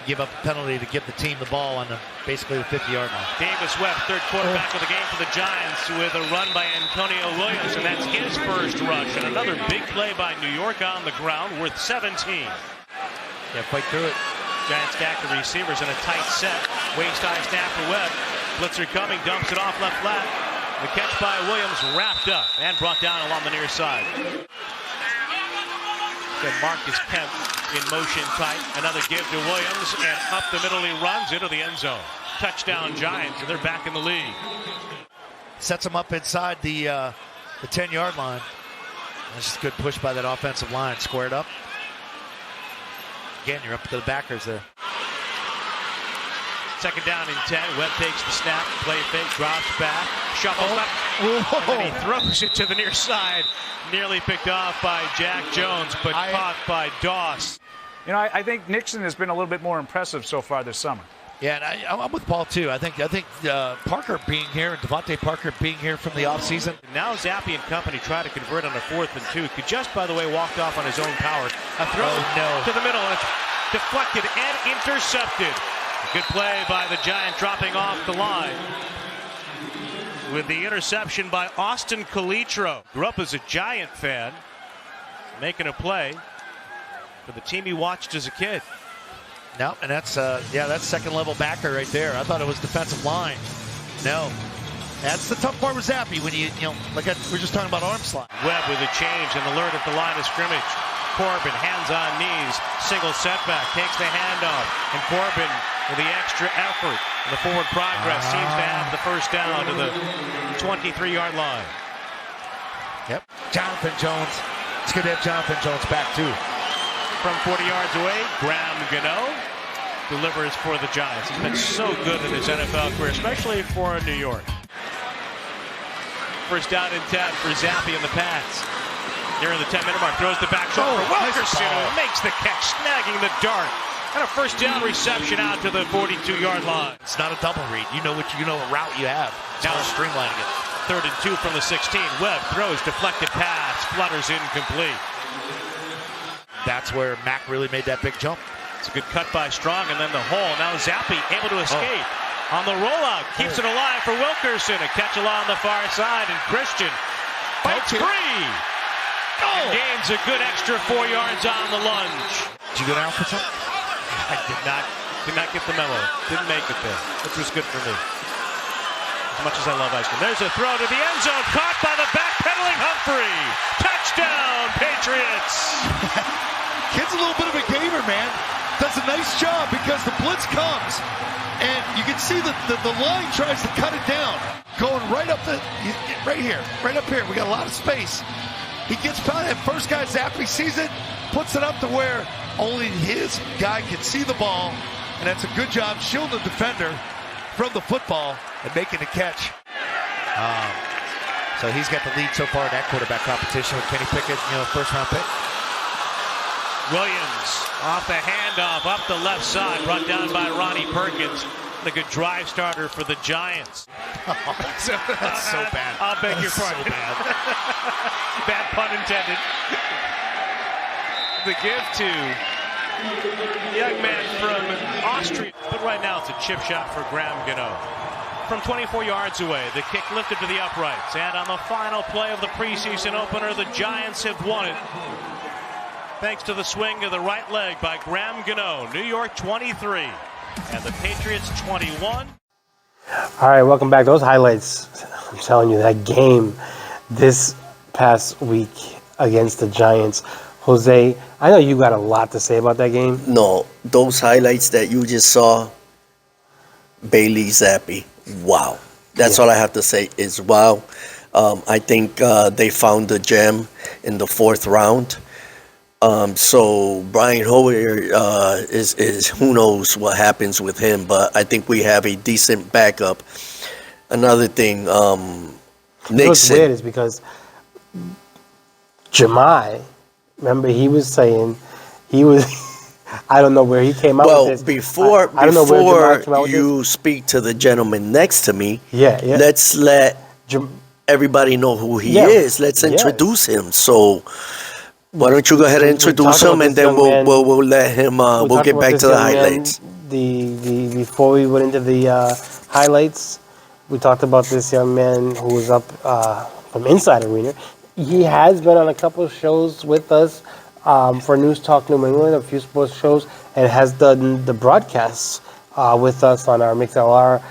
S5: Give up a penalty to give the team the ball on basically the 50-yard line.
S4: Davis Webb, third quarterback of the game for the Giants with a run by Antonio Williams, and that's his first rush. And another big play by New York on the ground worth 17.
S5: Yeah, fight through it.
S4: Giants stack the receivers in a tight set. Waist high snap for Webb. Blitzer coming, dumps it off left flat. The catch by Williams wrapped up and brought down along the near side. Then Marcus Kemp in motion tight. Another give to Williams, and up the middle he runs into the end zone. Touchdown Giants, and they're back in the lead.
S5: Sets him up inside the 10-yard line. That's just a good push by that offensive line. Squared up. Again, you're up to the backers there.
S4: Second down and 10. Webb takes the snap, play fake, drops back, shuffles up, and he throws it to the near side. Nearly picked off by Jack Jones, but caught by Doss.
S7: You know, I think Nixon has been a little bit more impressive so far this summer.
S5: Yeah, and I'm with Paul too. I think Parker being here, Devontae Parker being here from the offseason.
S4: Now Zappi and company try to convert on a 4th and 2. Could just, by the way, walked off on his own power. A throw to the middle, and it's deflected and intercepted. A good play by the Giant, dropping off the line. With the interception by Austin Calitro. Grew up as a Giant fan, making a play for the team he watched as a kid.
S5: No, and that's second level backer right there. I thought it was defensive line. No, that's the tough part with Zappi when you know, like we're just talking about arm slot.
S4: Webb with a change and alert at the line of scrimmage. Corbin, hands on knees, single setback, takes the handoff, and Corbin with the extra effort. And the forward progress seems to have the first down to the 23-yard line.
S5: Yep, Jonathan Jones. It's good to have Jonathan Jones back too.
S4: From 40 yards away, Graham Gano delivers for the Giants. He's been so good in his NFL career, especially for New York. First down and 10 for Zappi and the Pats. Near the 10-minute mark, throws the back shoulder for Wilkerson, who makes the catch, snagging the dart. And a first down reception out to the 42-yard line.
S5: It's not a double read. You know what route you have. Now streamlining it.
S4: 3rd and 2 from the 16. Webb throws, deflected pass, flutters incomplete.
S5: That's where Mack really made that big jump.
S4: It's a good cut by Strong, and then the hole. Now Zappi able to escape. On the rollout, keeps it alive for Wilkerson. A catch along the far side, and Christian fights free. And gains a good extra 4 yards on the lunge.
S5: Did you go down for something?
S4: I did not get the memo. Didn't make it there, which was good for me. As much as I love ice cream. There's a throw to the end zone, caught by the backpedaling Humphrey. Touchdown, Patriots!
S5: Kid's a little bit of a gamer, man. does a nice job because the blitz comes, and you can see that the line tries to cut it down. Going right up right here. We got a lot of space. He gets by that first guy zapped. He sees it, puts it up to where only his guy can see the ball, and that's a good job shielding the defender from the football and making the catch.
S8: So he's got the lead so far in that quarterback competition with Kenny Pickett, first round pick.
S4: Williams off the handoff, up the left side, brought down by Ronnie Perkins. A good drive starter for the Giants.
S8: That's so bad.
S4: I'll beg your pardon.
S8: So bad.
S4: Bad pun intended. The give to the young man from Austria. But right now it's a chip shot for Graham Gano. From 24 yards away, the kick lifted to the uprights. And on the final play of the preseason opener, the Giants have won it. Thanks to the swing of the right leg by Graham Gano. New York 23 and the Patriots 21.
S1: All right, welcome back. Those highlights, I'm telling you, that game this past week against the Giants. Jose, I know you got a lot to say about that game.
S2: No, those highlights that you just saw, Bailey Zappi, wow. That's all I have to say is wow. I think they found the gem in the 4th round. So Brian Hoyer is who knows what happens with him, but I think we have a decent backup. Another thing,
S1: What's
S2: Nixon.
S1: weird is because Jemai, remember he was saying he was. I don't know where he came out
S2: Well,
S1: with this.
S2: before
S1: I don't know where Jemai came out with
S2: you speak to the gentleman next to me,
S1: Yeah.
S2: let's let
S1: Jem-
S2: everybody know who he
S1: Yeah.
S2: is. Let's introduce him. So why don't you go ahead and
S1: We
S2: introduce
S1: talked
S2: him,
S1: about
S2: and
S1: this
S2: then
S1: young man.
S2: we'll let him. We'll
S1: talked
S2: get
S1: about
S2: back
S1: this
S2: to the
S1: young man,
S2: highlights.
S1: The before we went into the highlights, we talked about this young man who was up from Inside Arena. He has been on a couple of shows with us for NewsTalk New England, a few sports shows, and has done the broadcasts with us on our MixLR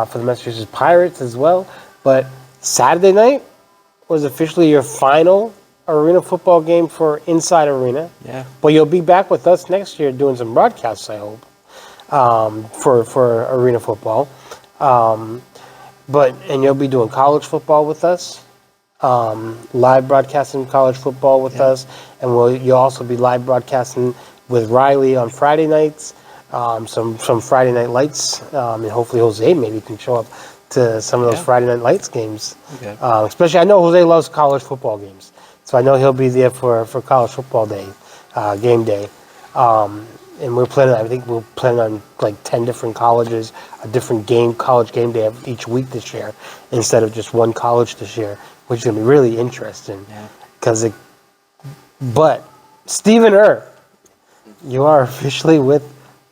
S1: for the Massachusetts Pirates as well. But Saturday night was officially your final arena football game for Inside Arena.
S9: Yeah.
S1: But you'll be back with us next year doing some broadcasts, I hope, for arena football. And you'll be doing college football with us, live broadcasting college football with us, and you'll also be live broadcasting with Riley on Friday nights, some Friday Night Lights, and hopefully Jose maybe can show up to some of those Friday Night Lights games.
S9: Okay.
S1: Especially, I know Jose loves college football games, so I know he'll be there for college football day, game day. And we're planning. I think we're planning on like 10 different colleges, a different college game day each week this year, instead of just one college this year, which is gonna be really interesting.
S9: Yeah.
S1: But Stephen you are officially with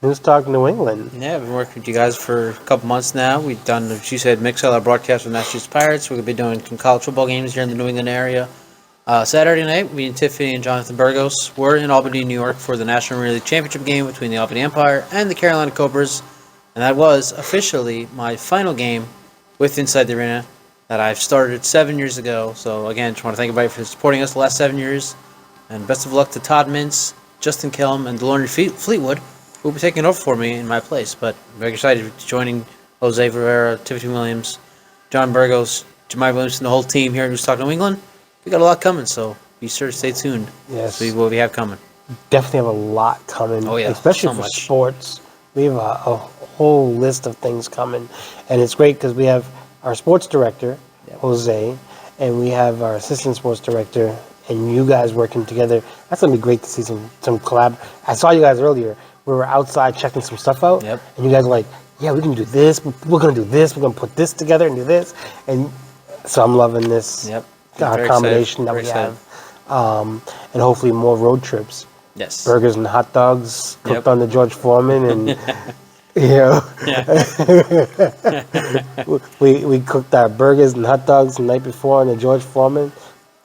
S1: NewsTalk New England.
S9: Yeah, I've been working with you guys for a couple months now. We've done, as you said, MixLR broadcast with Massachusetts Pirates. We're going to be doing some college football games here in the New England area. Saturday night, me and Tiffany and Jonathan Burgos were in Albany, New York for the National Arena League Championship game between the Albany Empire and the Carolina Cobras. And that was officially my final game with Inside the Arena that I've started 7 years ago. So again, just want to thank everybody for supporting us the last 7 years. And best of luck to Todd Mintz, Justin Kelm, and DeLorne Fleetwood, who will be taking over for me in my place. But I'm very excited to joining Jose Rivera, Tiffany Williams, John Burgos, Jemai Williams, and the whole team here at NewsTalk New England. We got a lot coming, so be sure to stay tuned.
S1: Yes.
S9: See what we have coming.
S1: Definitely have a lot coming.
S9: Oh, yeah,
S1: especially
S9: so
S1: for
S9: much.
S1: sports. We have a whole list of things coming, and it's great because we have our sports director, Jose, and we have our assistant sports director, and you guys working together. That's gonna be great to see some collab. I saw you guys earlier. We were outside checking some stuff out, and you guys were like, "Yeah, we can do this. We're gonna do this. We're gonna put this together and do this." And so I'm loving this combination that we have, and hopefully more road trips.
S9: Yes.
S1: Burgers and hot dogs cooked on the George Foreman, and we cooked our burgers and hot dogs the night before on the George Foreman,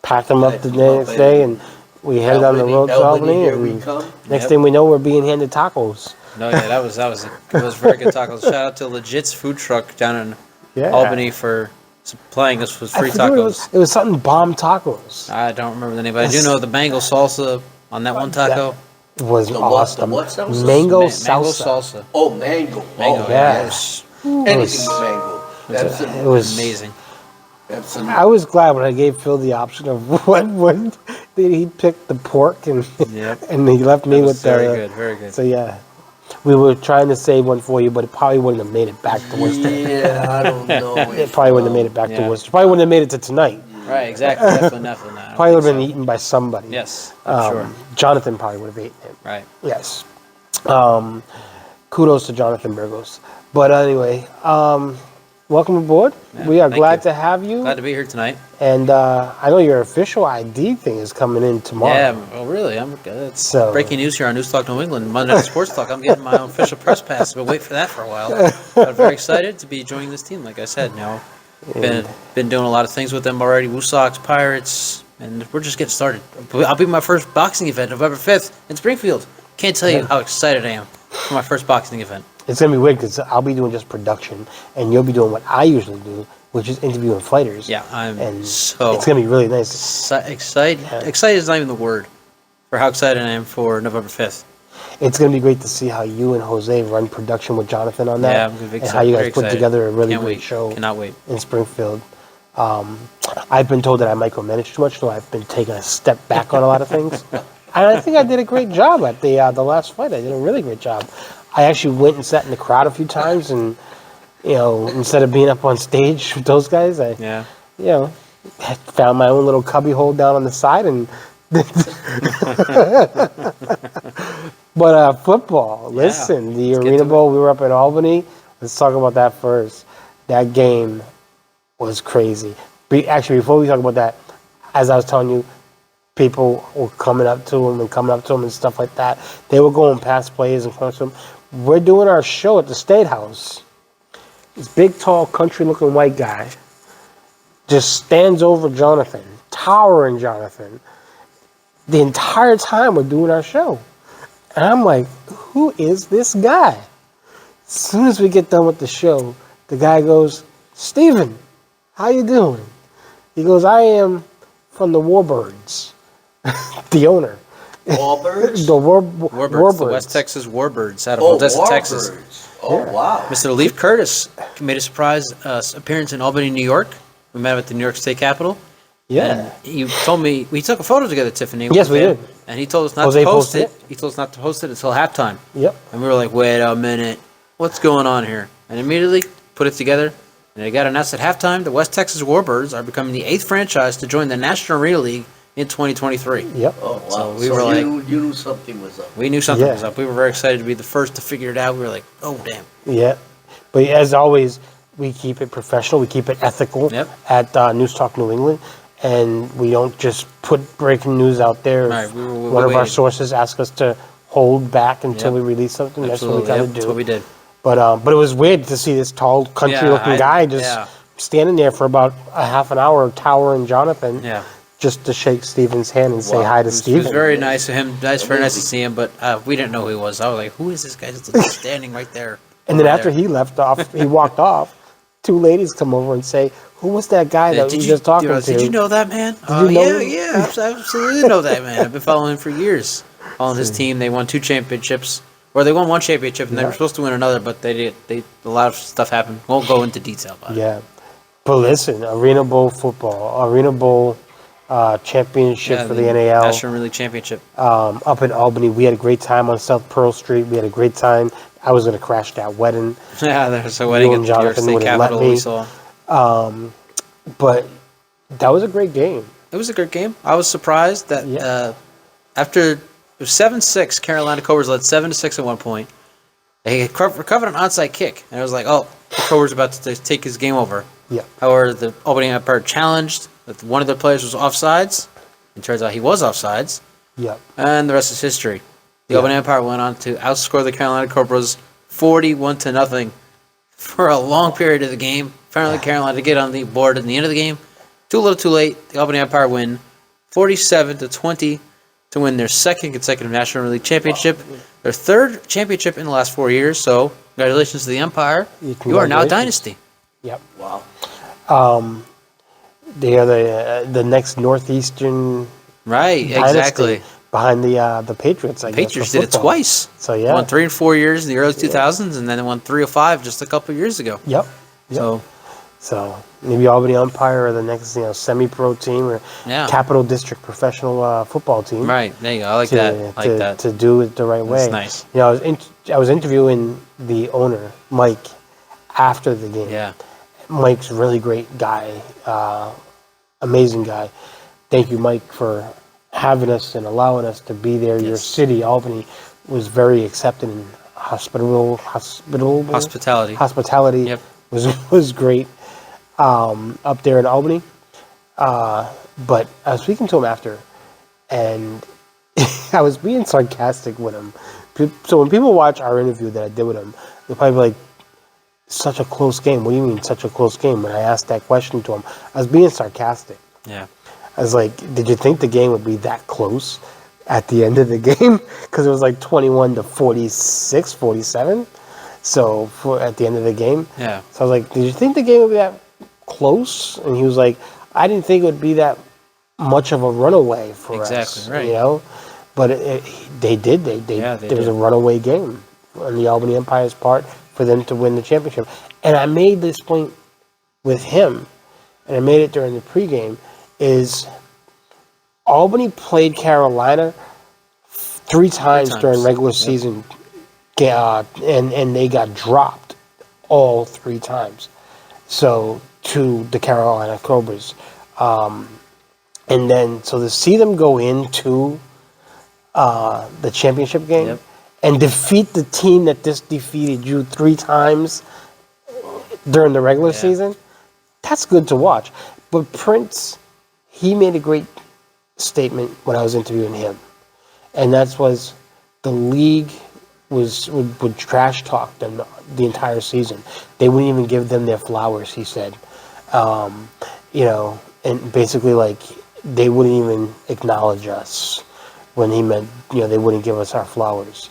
S1: packed them up the next day, and we headed on the road to Albany. And next thing we know, we're being handed tacos.
S9: No, yeah, that was very good tacos. Shout out to Legit's food truck down in Albany for supplying us with free tacos.
S1: It was something bomb tacos.
S9: I don't remember the name, but I do know the Bengal salsa on that one taco.
S1: was
S2: The what?
S1: awesome.
S2: The what salsa?
S1: Mango
S9: Mango
S1: salsa.
S9: salsa.
S2: Oh, mango.
S9: Mango,
S2: Oh,
S1: yeah.
S2: yes.
S1: It
S2: Anything
S1: was-
S2: with mango. Absolutely.
S1: It was
S9: Amazing.
S2: Absolutely.
S1: I was glad when I gave Phil the option of what he picked the pork and
S9: Yep.
S1: and he left me
S9: That was
S1: with
S9: very
S1: the
S9: good, very good.
S1: So yeah, we were trying to save one for you, but it probably wouldn't have made it back to Worcester.
S2: Yeah, I don't know.
S1: It probably wouldn't have made it back to
S9: Yeah.
S1: Worcester. Probably wouldn't have made it to tonight.
S9: Right, exactly. Definitely not. I don't
S1: Probably would have
S9: think
S1: been eaten by somebody.
S9: so. Yes, I'm sure.
S1: Jonathan probably would have eaten it.
S9: Right.
S1: Yes. Kudos to Jonathan Burgos. But anyway, welcome aboard. We are
S9: thank
S1: glad
S9: you.
S1: to have you.
S9: Glad to be here tonight.
S1: And I know your official ID thing is coming in tomorrow.
S9: Yeah, well, really, it's
S1: So-
S9: breaking news here on NewsTalk New England, Monday Night Sports Talk. I'm getting my own official press pass. Been waiting for that for a while. I'm very excited to be joining this team. Like I said, been doing a lot of things with them already. Woo Sox, Pirates, and we're just getting started. I'll be my first boxing event November 5th in Springfield. Can't tell you how excited I am for my first boxing event.
S1: It's going to be weird because I'll be doing just production and you'll be doing what I usually do, which is interviewing fighters.
S9: Yeah, I'm
S1: And
S9: so
S1: it's going to be really nice.
S9: excited. Excited is not even the word for how excited I am for November 5th.
S1: It's going to be great to see how you and Jose run production with Jonathan on that.
S9: Yeah, I'm gonna be
S1: and how you
S9: very
S1: guys put
S9: excited.
S1: together a really
S9: Can't
S1: great
S9: wait.
S1: show
S9: Cannot wait.
S1: in Springfield. I've been told that I micromanage too much, so I've been taking a step back on a lot of things. And I think I did a great job at the last fight. I did a really great job. I actually went and sat in the crowd a few times, and instead of being up on stage with those guys, I found my own little cubby hole down on the side and. But football, listen, the Arena Bowl, we were up in Albany. Let's talk about that first. That game was crazy. Actually, before we talk about that, as I was telling you, people were coming up to him and stuff like that. They were going past players and coming to him. We're doing our show at the State House. This big, tall, country-looking white guy just stands over Jonathan, towering Jonathan, the entire time we're doing our show. And I'm like, who is this guy? As soon as we get done with the show, the guy goes, Steven, how you doing? He goes, I am from the Warbirds, the owner.
S2: Warbirds?
S1: The
S9: Warbirds, the West Texas Warbirds out of Odessa, Texas.
S2: Oh, wow.
S9: Mr. Leaf Curtis made a surprise appearance in Albany, New York. We met him at the New York State Capitol.
S1: Yeah.
S9: And he told me, we took a photo together, Tiffany.
S1: Yes, we did.
S9: And he told us not
S1: Jose
S9: to post
S1: posted
S9: it. He told us not to post it until halftime.
S1: Yep.
S9: And we were like, wait a minute, what's going on here? And immediately put it together. And it got announced at halftime, the West Texas Warbirds are becoming the 8th franchise to join the National Arena League in 2023.
S1: Yep.
S2: Oh, wow.
S9: So we
S2: So
S9: were like,
S2: you knew something was up.
S9: we knew something
S1: Yeah.
S9: was up. We were very excited to be the first to figure it out. We were like, oh, damn.
S1: Yeah. But as always, we keep it professional. We keep it ethical at News Talk New England. And we don't just put breaking news out there.
S9: Right,
S1: One of our
S9: waited.
S1: sources asked us to hold back until we release something.
S9: Absolutely.
S1: That's what we kind of
S9: That's
S1: do.
S9: what we did.
S1: But it was weird to see this tall, country-looking guy just standing there for about a half an hour, towering Jonathan, just to shake Steven's hand and say hi to
S9: It
S1: Steven.
S9: was very nice of him. Very nice to see him, but we didn't know who he was. I was like, who is this guy just standing right there?
S1: And then after he left off, he walked off, two ladies come over and say, who was that guy that we were just talking to?
S9: Did you know that man?
S1: you know him?
S9: Yeah, absolutely know that man. I've been following him for years. Following his team, they won 2 championships, or they won 1 championship, and they were supposed to win another, but they did. A lot of stuff happened. Won't go into detail about it.
S1: Yeah. But listen, Arena Bowl football, Arena Bowl championship for the NAL.
S9: National League Championship.
S1: Up in Albany. We had a great time on South Pearl Street. We had a great time. I was going to crash that wedding.
S9: Yeah, there's a wedding
S1: You
S9: at
S1: and
S9: the New York
S1: Jonathan
S9: State
S1: wouldn't let
S9: Capitol
S1: me.
S9: we saw.
S1: But that was a great game.
S9: It was a good game. I was surprised that after it was 7-6, Carolina Cobras led 7-6 at one point. They recovered an onside kick, and I was like, "Oh, the Cobras about to take his game over."
S1: Yeah.
S9: However, the Albany Empire challenged that one of their players was offsides. It turns out he was offsides,
S1: Yeah.
S9: and the rest is history. The Albany Empire went on to outscore the Carolina Cobras 41-0 for a long period of the game. Finally, Carolina to get on the board at the end of the game. Too little, too late. The Albany Empire win 47-20 to win their 2nd consecutive National League Championship, their 3rd championship in the last 4 years. So, congratulations to the Empire. You are now a dynasty.
S1: Yep.
S2: Wow.
S1: They are the next Northeastern
S9: Right,
S1: dynasty.
S9: exactly.
S1: behind the Patriots. I guess
S9: Patriots
S1: for
S9: did it
S1: football.
S9: twice.
S1: So yeah,
S9: Won 3 and 4 years in the early 2000s, and then they won 3 or 5 just a couple of years ago.
S1: Yep. So maybe Albany Umpire or the next semi-pro team or
S9: Yeah.
S1: Capital District professional football team.
S9: Right. There you go. I like that. I like that.
S1: To do it the right way.
S9: That's nice.
S1: I was interviewing the owner, Mike, after the game.
S9: Yeah.
S1: Mike's a really great guy, amazing guy. Thank you, Mike, for having us and allowing us to be there. Your city, Albany, was very accepting and hospitality
S9: Yep.
S1: was great up there in Albany. But I was speaking to him after, and I was being sarcastic with him. So when people watch our interview that I did with him, they're probably like, such a close game. What do you mean, such a close game? When I asked that question to him, I was being sarcastic.
S9: Yeah.
S1: I was like, did you think the game would be that close at the end of the game? Because it was like 21 to 46, 47. So at the end of the game.
S9: Yeah.
S1: So I was like, did you think the game would be that close? And he was like, I didn't think it would be that much of a runaway for us.
S9: Exactly, right.
S1: You know? But they did. There was a runaway game on the Albany Empire's part for them to win the championship. And I made this point with him, and I made it during the pregame, is Albany played Carolina three times during regular season, and they got dropped all 3 times. So to the Carolina Cobras. And then, so to see them go into the championship game and defeat the team that just defeated you 3 times during the regular season, that's good to watch. But Prince, he made a great statement when I was interviewing him, and that was the league would trash talk them the entire season. They wouldn't even give them their flowers, he said. And basically like they wouldn't even acknowledge us when he meant, they wouldn't give us our flowers.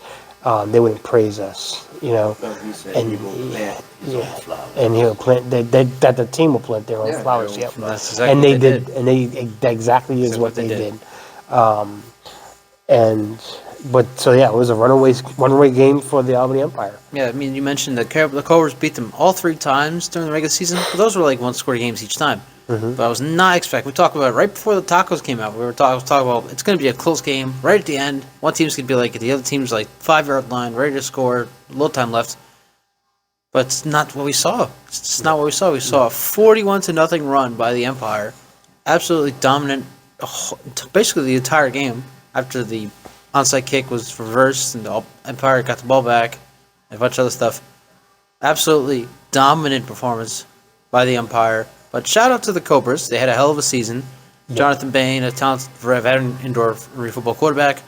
S1: They wouldn't praise us,
S2: Well, he said
S1: and
S2: he will plant his own flowers.
S1: and he'll plant that the team will plant their own flowers.
S2: their own
S1: Yep.
S2: flowers.
S9: That's exactly
S1: And
S9: what
S1: they
S9: they
S1: did, and that exactly is what they did. It was a runaway game for the Albany Empire.
S9: Yeah, I mean, you mentioned the Cobras beat them all 3 times during the regular season, but those were like 1-score games each time. But I was not expecting. We talked about it right before the tacos came out. We were talking about it's going to be a close game right at the end. One team's going to be like at the other team's like 5-yard line, ready to score, a little time left. But it's not what we saw. It's just not what we saw. We saw a 41-0 run by the Empire, absolutely dominant, basically the entire game. After the onside kick was reversed and the Empire got the ball back, and a bunch of other stuff. Absolutely dominant performance by the Empire. But shout out to the Cobras. They had a hell of a season. Jonathan Bain, a talented veteran indoor arena football quarterback.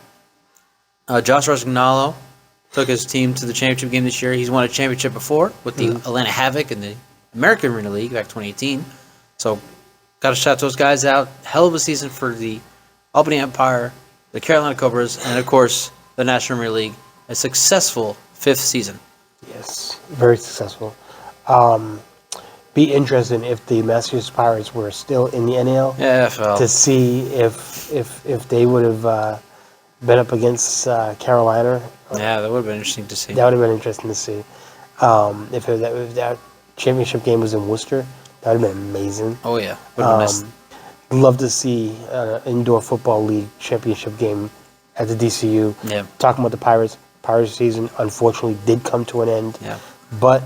S9: Josh Rosignolo took his team to the championship game this year. He's won a championship before with the Atlanta Havoc in the American Arena League back 2018. So got to shout those guys out. Hell of a season for the Albany Empire, the Carolina Cobras, and of course the National Arena League. A successful 5th season.
S1: Yes, very successful. Be interesting if the Massachusetts Pirates were still in the NAL to see if they would have been up against Carolina.
S9: Yeah, that would have been interesting to see.
S1: That would have been interesting to see. If that championship game was in Worcester, that would have been amazing.
S9: Oh yeah, would have been nice.
S1: Love to see an indoor football league championship game at the DCU.
S9: Yeah.
S1: Talking about the Pirates season unfortunately did come to an end.
S9: Yeah.
S1: But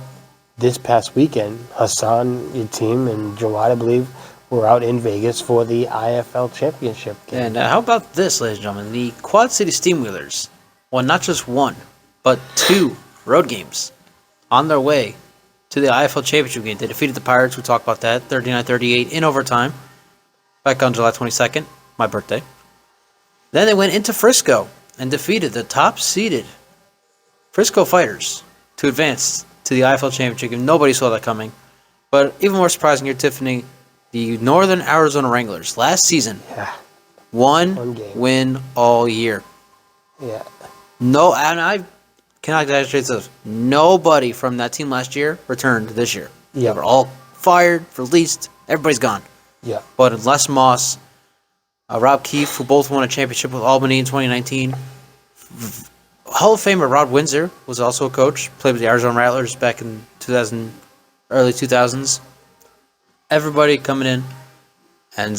S1: this past weekend, Hassan, your team, and Jawad, I believe, were out in Vegas for the IFL championship game.
S9: And how about this, ladies and gentlemen? The Quad City Steamwheelers won not just 1, but 2 road games on their way to the IFL championship game. They defeated the Pirates. We talked about that, 39-38 in overtime, back on July 22nd, my birthday. Then they went into Frisco and defeated the top-seeded Frisco Fighters to advance to the IFL championship game. Nobody saw that coming. But even more surprising here, Tiffany, the Northern Arizona Wranglers last season, one win all year.
S1: Yeah.
S9: No, and I cannot exaggerate this. Nobody from that team last year returned this year.
S1: Yeah.
S9: They were all fired, released. Everybody's gone.
S1: Yeah.
S9: But Les Moss Rob Keefe, who both won a championship with Albany in 2019. Hall of Famer Rod Windsor was also a coach. Played with the Arizona Rattlers back in early 2000s. Everybody coming in, and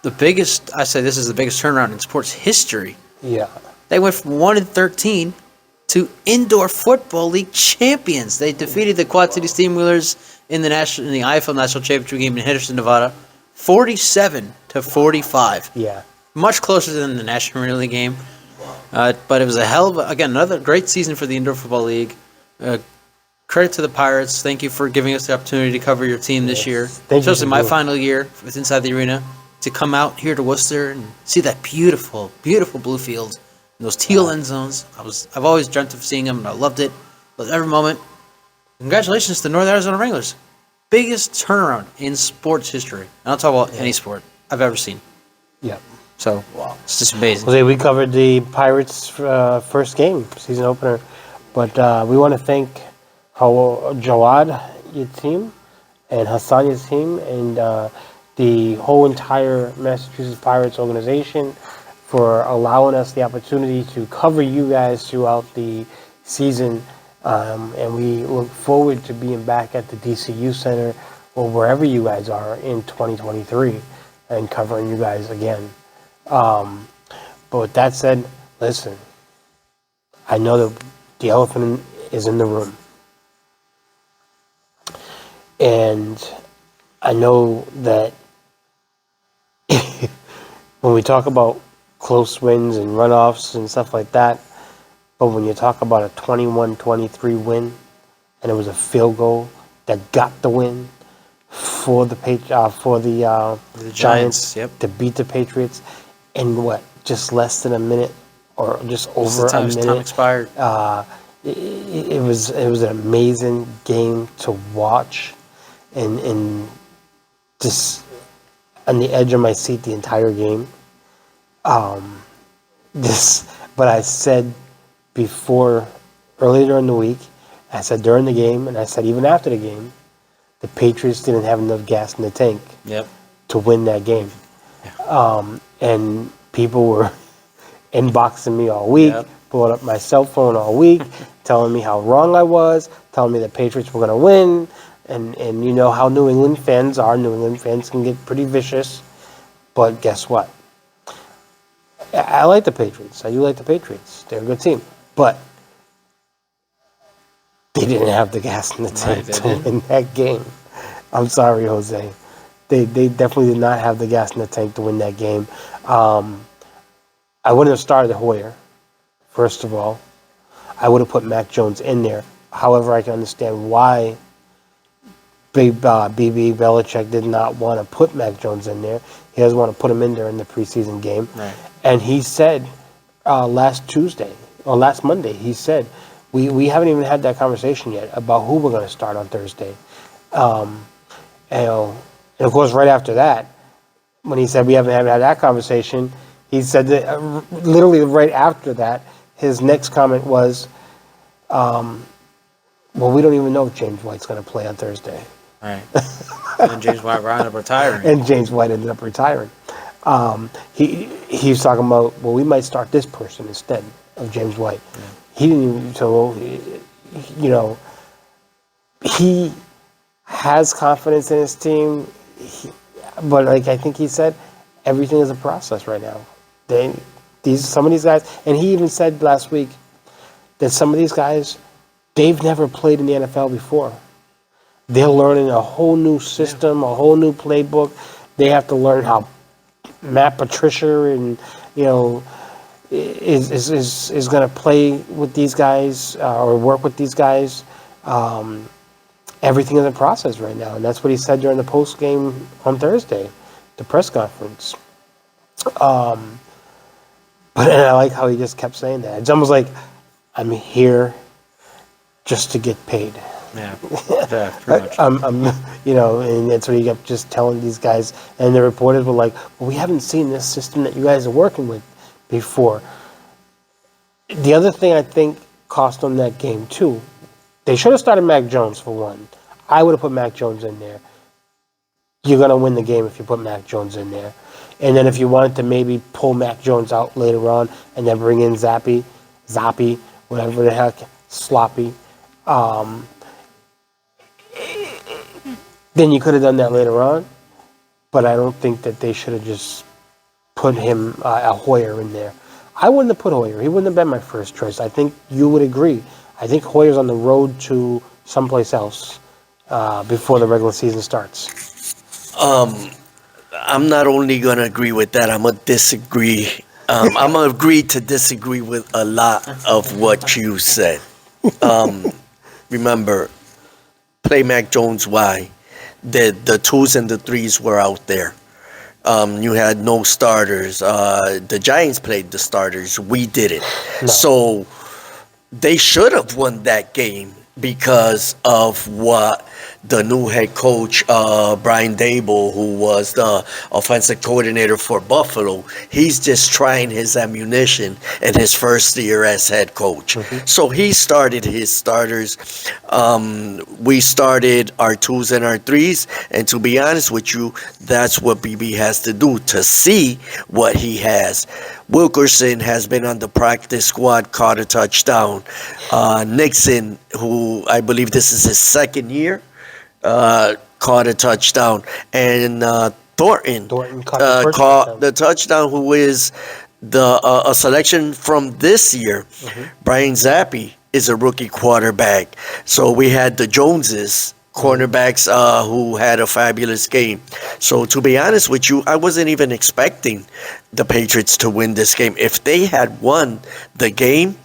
S9: I say this is the biggest turnaround in sports history.
S1: Yeah.
S9: They went from 1-13 to Indoor Football League champions. They defeated the Quad City Steamwheelers in the IFL National Championship game in Henderson, Nevada, 47-45.
S1: Yeah.
S9: Much closer than the National Arena League game. But it was a hell of another great season for the Indoor Football League. Credit to the Pirates. Thank you for giving us the opportunity to cover your team this year. Especially my final year with Inside the Arena. To come out here to Worcester and see that beautiful, beautiful blue field and those teal end zones. I've always dreamt of seeing them, and I loved it. Loved every moment. Congratulations to North Arizona Wranglers. Biggest turnaround in sports history. And I'll talk about any sport I've ever seen.
S1: Yeah.
S9: So, it's just amazing.
S1: Jose, we covered the Pirates' first game, season opener. But we want to thank Jawad, your team, and Hassan, your team, and the whole entire Massachusetts Pirates organization for allowing us the opportunity to cover you guys throughout the season. And we look forward to being back at the DCU Center or wherever you guys are in 2023 and covering you guys again. But with that said, listen, I know that the elephant is in the room. And I know that when we talk about close wins and runoffs and stuff like that, but when you talk about a 21-23 win, and it was a field goal that got the win for the Giants to beat the Patriots in just less than a minute or just over a minute.
S9: Time expired.
S1: It was an amazing game to watch, and just on the edge of my seat the entire game. But I said before, earlier in the week, I said during the game, and I said even after the game, the Patriots didn't have enough gas in the tank to win that game. And people were inboxing me all week, pulling up my cell phone all week, telling me how wrong I was, telling me the Patriots were going to win. And you know how New England fans are. New England fans can get pretty vicious. But guess what? I like the Patriots. I do like the Patriots. They're a good team. But they didn't have the gas in the tank to win that game. I'm sorry, Jose. They definitely did not have the gas in the tank to win that game. I wouldn't have started Hoyer, first of all. I would have put Mac Jones in there. However, I can understand why BB Belichick did not want to put Mac Jones in there. He doesn't want to put him in there in the preseason game. Right. And he said last Monday, he said, we haven't even had that conversation yet about who we're going to start on Thursday. And of course, right after that, when he said we haven't had that conversation, he said that literally right after that, his next comment was, well, we don't even know if James White's going to play on Thursday.
S9: Right. And James White ended up retiring.
S1: He was talking about, well, we might start this person instead of James White. Yeah. He didn't even, he has confidence in his team, but I think he said, everything is a process right now. Some of these guys, and he even said last week that some of these guys, they've never played in the NFL before. They're learning a whole new system, a whole new playbook. They have to learn how Matt Patricia and is going to play with these guys or work with these guys. Everything is a process right now, and that's what he said during the post game on Thursday, the press conference. But I like how he just kept saying that. It's almost like I'm here just to get paid.
S9: Yeah, pretty much.
S1: And that's what he kept just telling these guys. And the reporters were like, well, we haven't seen this system that you guys are working with before. The other thing I think cost them that game, too, they should have started Mac Jones for one. I would have put Mac Jones in there. You're going to win the game if you put Mac Jones in there. And then if you wanted to maybe pull Mac Jones out later on and then bring in Zappy, whatever the heck, Sloppy, then you could have done that later on. But I don't think that they should have just put him, Hoyer in there. I wouldn't have put Hoyer. He wouldn't have been my first choice. I think you would agree. I think Hoyer's on the road to someplace else before the regular season starts.
S2: I'm not only going to agree with that, I'm going to disagree. I'm going to agree to disagree with a lot of what you said. Remember, play Mac Jones, why? The twos and the threes were out there. You had no starters. The Giants played the starters. We didn't.
S1: No.
S2: So they should have won that game because of what the new head coach, Brian Dable, who was the offensive coordinator for Buffalo, he's just trying his ammunition in his first year as head coach. So he started his starters. We started our twos and our threes, and to be honest with you, that's what BB has to do to see what he has. Wilkerson has been on the practice squad, caught a touchdown. Nixon, who I believe this is his second year, caught a touchdown. And Thornton caught the touchdown, who is a selection from this year. Brian Zappi is a rookie quarterback. So we had the Joneses, cornerbacks, who had a fabulous game. So to be honest with you, I wasn't even expecting the Patriots to win this game. If they had won the game,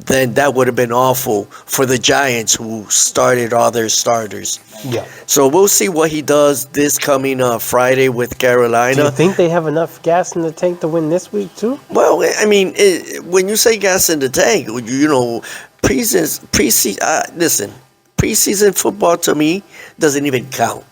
S2: then that would have been awful for the Giants, who started all their starters.
S1: Yeah.
S2: So we'll see what he does this coming Friday with Carolina.
S1: Do you think they have enough gas in the tank to win this week too?
S2: Well, I mean, when you say gas in the tank, you know, preseason football to me doesn't even count.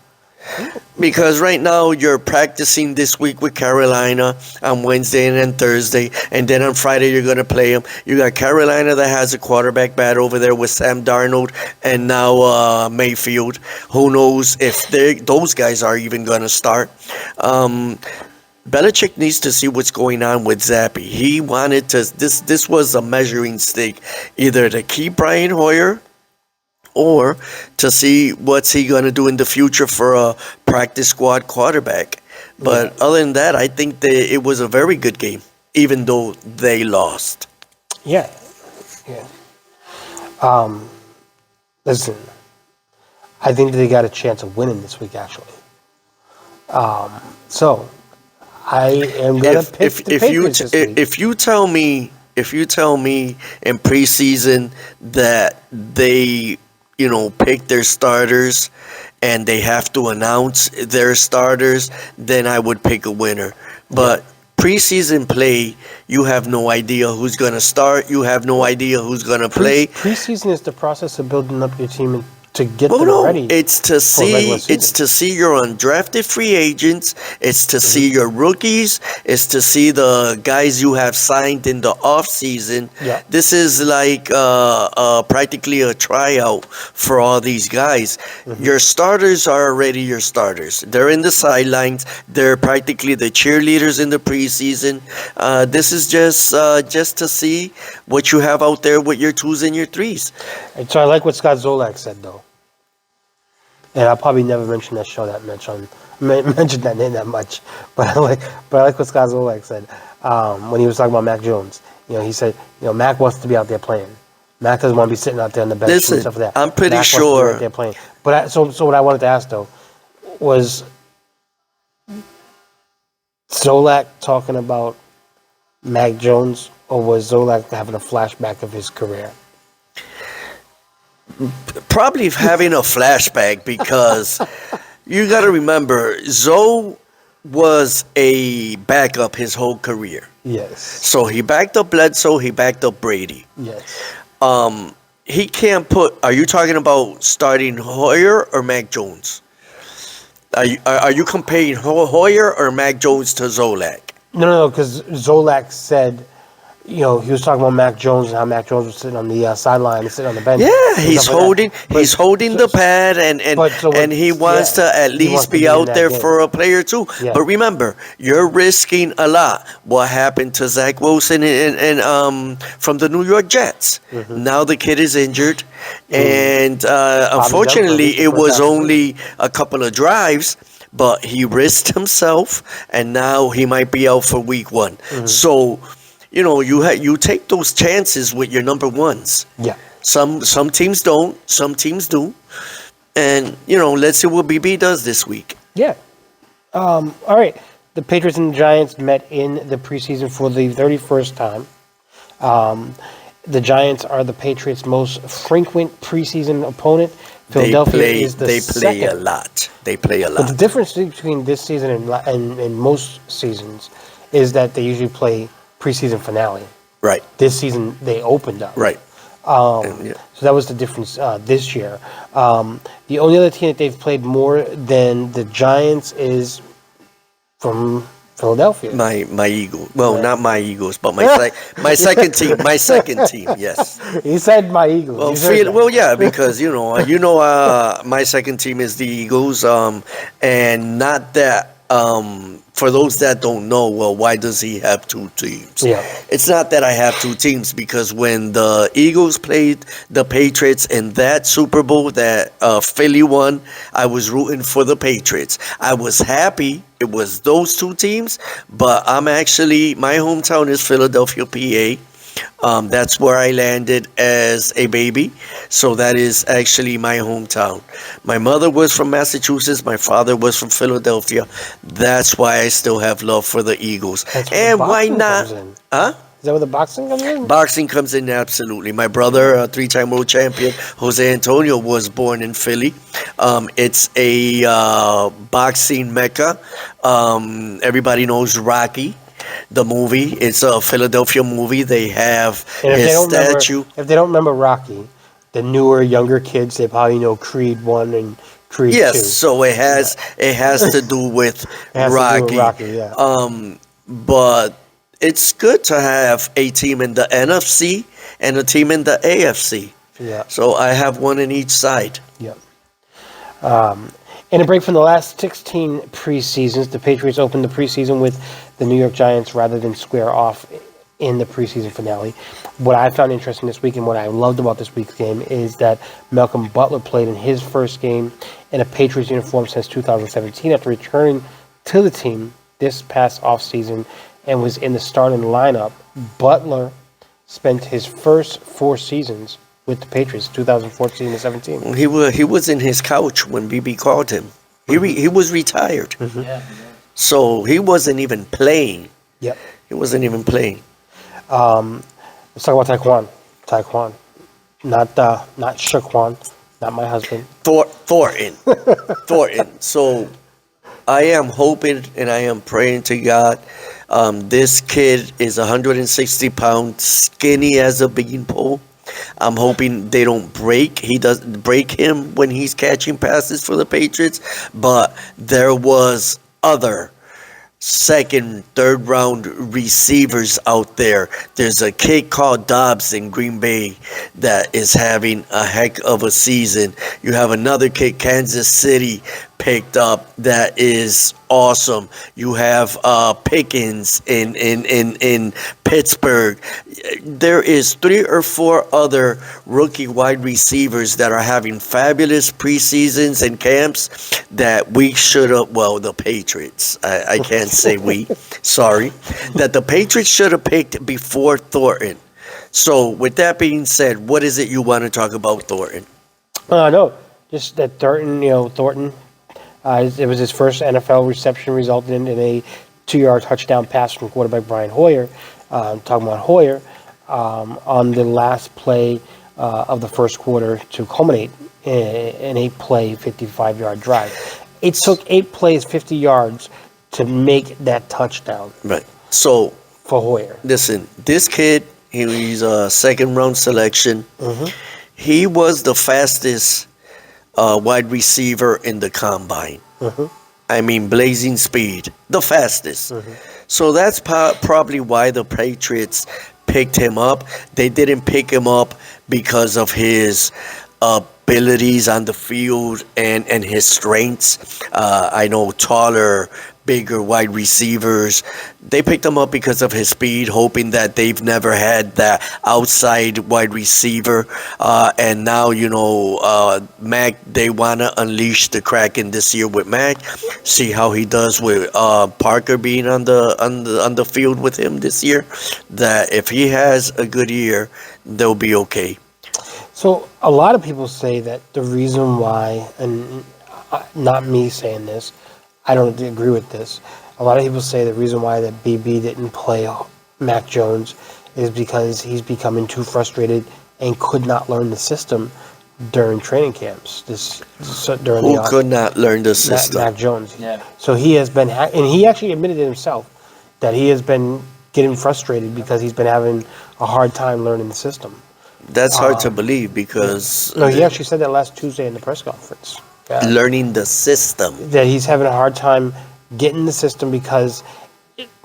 S2: Because right now you're practicing this week with Carolina on Wednesday and then Thursday, and then on Friday you're going to play them. You got Carolina that has a quarterback bad over there with Sam Darnold and now Mayfield. Who knows if those guys are even going to start. Belichick needs to see what's going on with Zappi. He wanted to. This was a measuring stick, either to keep Brian Hoyer or to see what's he going to do in the future for a practice squad quarterback. But other than that, I think it was a very good game, even though they lost.
S1: Yeah. Listen, I think they got a chance of winning this week, actually. So I am going to pick the Patriots this week.
S2: If you tell me in preseason that they pick their starters and they have to announce their starters, then I would pick a winner. But preseason play, you have no idea who's going to start. You have no idea who's going to play.
S1: Preseason is the process of building up your team to get them ready.
S2: It's to see your undrafted free agents. It's to see your rookies. It's to see the guys you have signed in the off season.
S1: Yeah.
S2: This is like practically a tryout for all these guys. Your starters are already your starters. They're in the sidelines. They're practically the cheerleaders in the preseason. This is just to see what you have out there with your twos and your threes.
S1: And so I like what Scott Zolak said, though. And I'll probably never mention that show that much mention that name that much. But I like what Scott Zolak said when he was talking about Mac Jones. He said, Mac wants to be out there playing. Mac doesn't want to be sitting out there on the bench and stuff like that.
S2: I'm pretty
S1: Mac
S2: sure.
S1: wants to be out there playing. But so what I wanted to ask though was Zolak talking about Mac Jones, or was Zolak having a flashback of his career?
S2: Probably having a flashback, because you got to remember, Zoe was a backup his whole career.
S1: Yes.
S2: So he backed up Bledsoe, he backed up Brady.
S1: Yes.
S2: He can't are you talking about starting Hoyer or Mac Jones? Are you comparing Hoyer or Mac Jones to Zolak?
S1: No, because Zolak said he was talking about Mac Jones and how Mac Jones was sitting on the sideline and sitting on the bench.
S2: Yeah,
S1: and
S2: he's
S1: stuff like
S2: holding
S1: that.
S2: he's holding the pad and he wants to at
S1: he wants
S2: least
S1: to
S2: be
S1: be in
S2: out
S1: that
S2: there
S1: game.
S2: for a play or two.
S1: Yeah.
S2: But remember, you're risking a lot. What happened to Zach Wilson and from the New York Jets?
S1: Mm-hmm.
S2: Now the kid is injured, and unfortunately, it was only a couple of drives. But he risked himself, and now he might be out for week 1.
S1: Mm-hmm.
S2: So, you take those chances with your number ones.
S1: Yeah.
S2: Some teams don't, some teams do, and let's see what BB does this week.
S1: Yeah. All right. The Patriots and the Giants met in the preseason for the 31st time. The Giants are the Patriots' most frequent preseason opponent. Philadelphia is the
S2: They play
S1: second.
S2: a lot. They play a
S1: But the
S2: lot.
S1: difference between this season and most seasons is that they usually play preseason finale.
S2: Right,
S1: This season they opened up.
S2: right.
S1: So that was the difference this year. The only other team that they've played more than the Giants is from Philadelphia.
S2: My Eagles. Well, not my Eagles, but my second team. My second team. Yes.
S1: He said my Eagles.
S2: Well,
S1: You heard that.
S2: yeah, because my second team is the Eagles, and not that. For those that don't know, well, why does he have two teams?
S1: Yeah.
S2: It's not that I have two teams, because when the Eagles played the Patriots in that Super Bowl that Philly won, I was rooting for the Patriots. I was happy it was those two teams, but my hometown is Philadelphia, PA. That's where I landed as a baby. So that is actually my hometown. My mother was from Massachusetts. My father was from Philadelphia. That's why I still have love for the Eagles.
S1: That's where
S2: And
S1: the
S2: why
S1: boxing
S2: not?
S1: comes in.
S2: Huh?
S1: Is that where the boxing comes in?
S2: Boxing comes in, absolutely. My brother, a 3-time world champion, Jose Antonio, was born in Philly. It's a boxing mecca. Everybody knows Rocky, the movie. It's a Philadelphia movie. They have
S1: And
S2: his statue.
S1: if they don't remember Rocky, the newer, younger kids, they probably know Creed 1 and Creed 2.
S2: Yes, so it has to do with
S1: It has to do
S2: Rocky.
S1: with Rocky, yeah.
S2: But it's good to have a team in the NFC and a team in the AFC.
S1: Yeah.
S2: So I have one in each side.
S1: Yep. In a break from the last 16 preseasons, the Patriots opened the preseason with the New York Giants rather than square off in the preseason finale. What I found interesting this week and what I loved about this week's game is that Malcolm Butler played in his first game in a Patriots uniform since 2017 after returning to the team this past offseason and was in the starting lineup. Butler spent his first 4 seasons with the Patriots, 2014 and 17.
S2: He was in his couch when BB called him. He was retired. So he wasn't even playing.
S1: Yep.
S2: He wasn't even playing.
S1: Let's talk about Taekwon. Taekwon. Not Shaquan, not my husband.
S2: Thornton. Thornton. So I am hoping and I am praying to God. This kid is 160 pounds, skinny as a beanpole. I'm hoping they don't break. He doesn't break him when he's catching passes for the Patriots. But there was other second, third round receivers out there. There's a kid called Dobbs in Green Bay that is having a heck of a season. You have another kid, Kansas City, picked up that is awesome. You have Pickens in Pittsburgh. There is 3 or 4 other rookie wide receivers that are having fabulous preseasons and camps that we should have, well, the Patriots, I can't say we, sorry, that the Patriots should have picked before Thornton. So with that being said, what is it you want to talk about Thornton?
S1: No, just that Thornton, it was his first NFL reception, resulted in a 2-yard touchdown pass from quarterback Brian Hoyer. Talking about Hoyer, on the last play of the first quarter to culminate in 8-play, 55-yard drive. It took 8 plays, 50 yards to make that touchdown.
S2: Right. So
S1: for Hoyer.
S2: Listen, this kid, he's a second-round selection.
S1: Mm-hmm.
S2: He was the fastest wide receiver in the combine.
S1: Mm-hmm.
S2: I mean, blazing speed, the fastest.
S1: Mm-hmm.
S2: So that's probably why the Patriots picked him up, they didn't pick him up because of his abilities on the field and his strengths. I know taller, bigger wide receivers. They picked him up because of his speed, hoping that they've never had that outside wide receiver. And now, Mac, they want to unleash the Kraken this year with Mac. See how he does with Parker being on the field with him this year. That if he has a good year, they'll be okay.
S1: So a lot of people say that the reason why, and not me saying this, I don't agree with this. A lot of people say the reason why that BB didn't play Mac Jones is because he's becoming too frustrated and could not learn the system during training camps. During
S2: Who could not learn the system?
S1: Mac Jones.
S9: Yeah.
S1: So he has been, and he actually admitted it himself that he has been getting frustrated because he's been having a hard time learning the system.
S2: That's hard to believe because
S1: No, he actually said that last Tuesday in the press conference.
S2: learning the system.
S1: That he's having a hard time getting the system because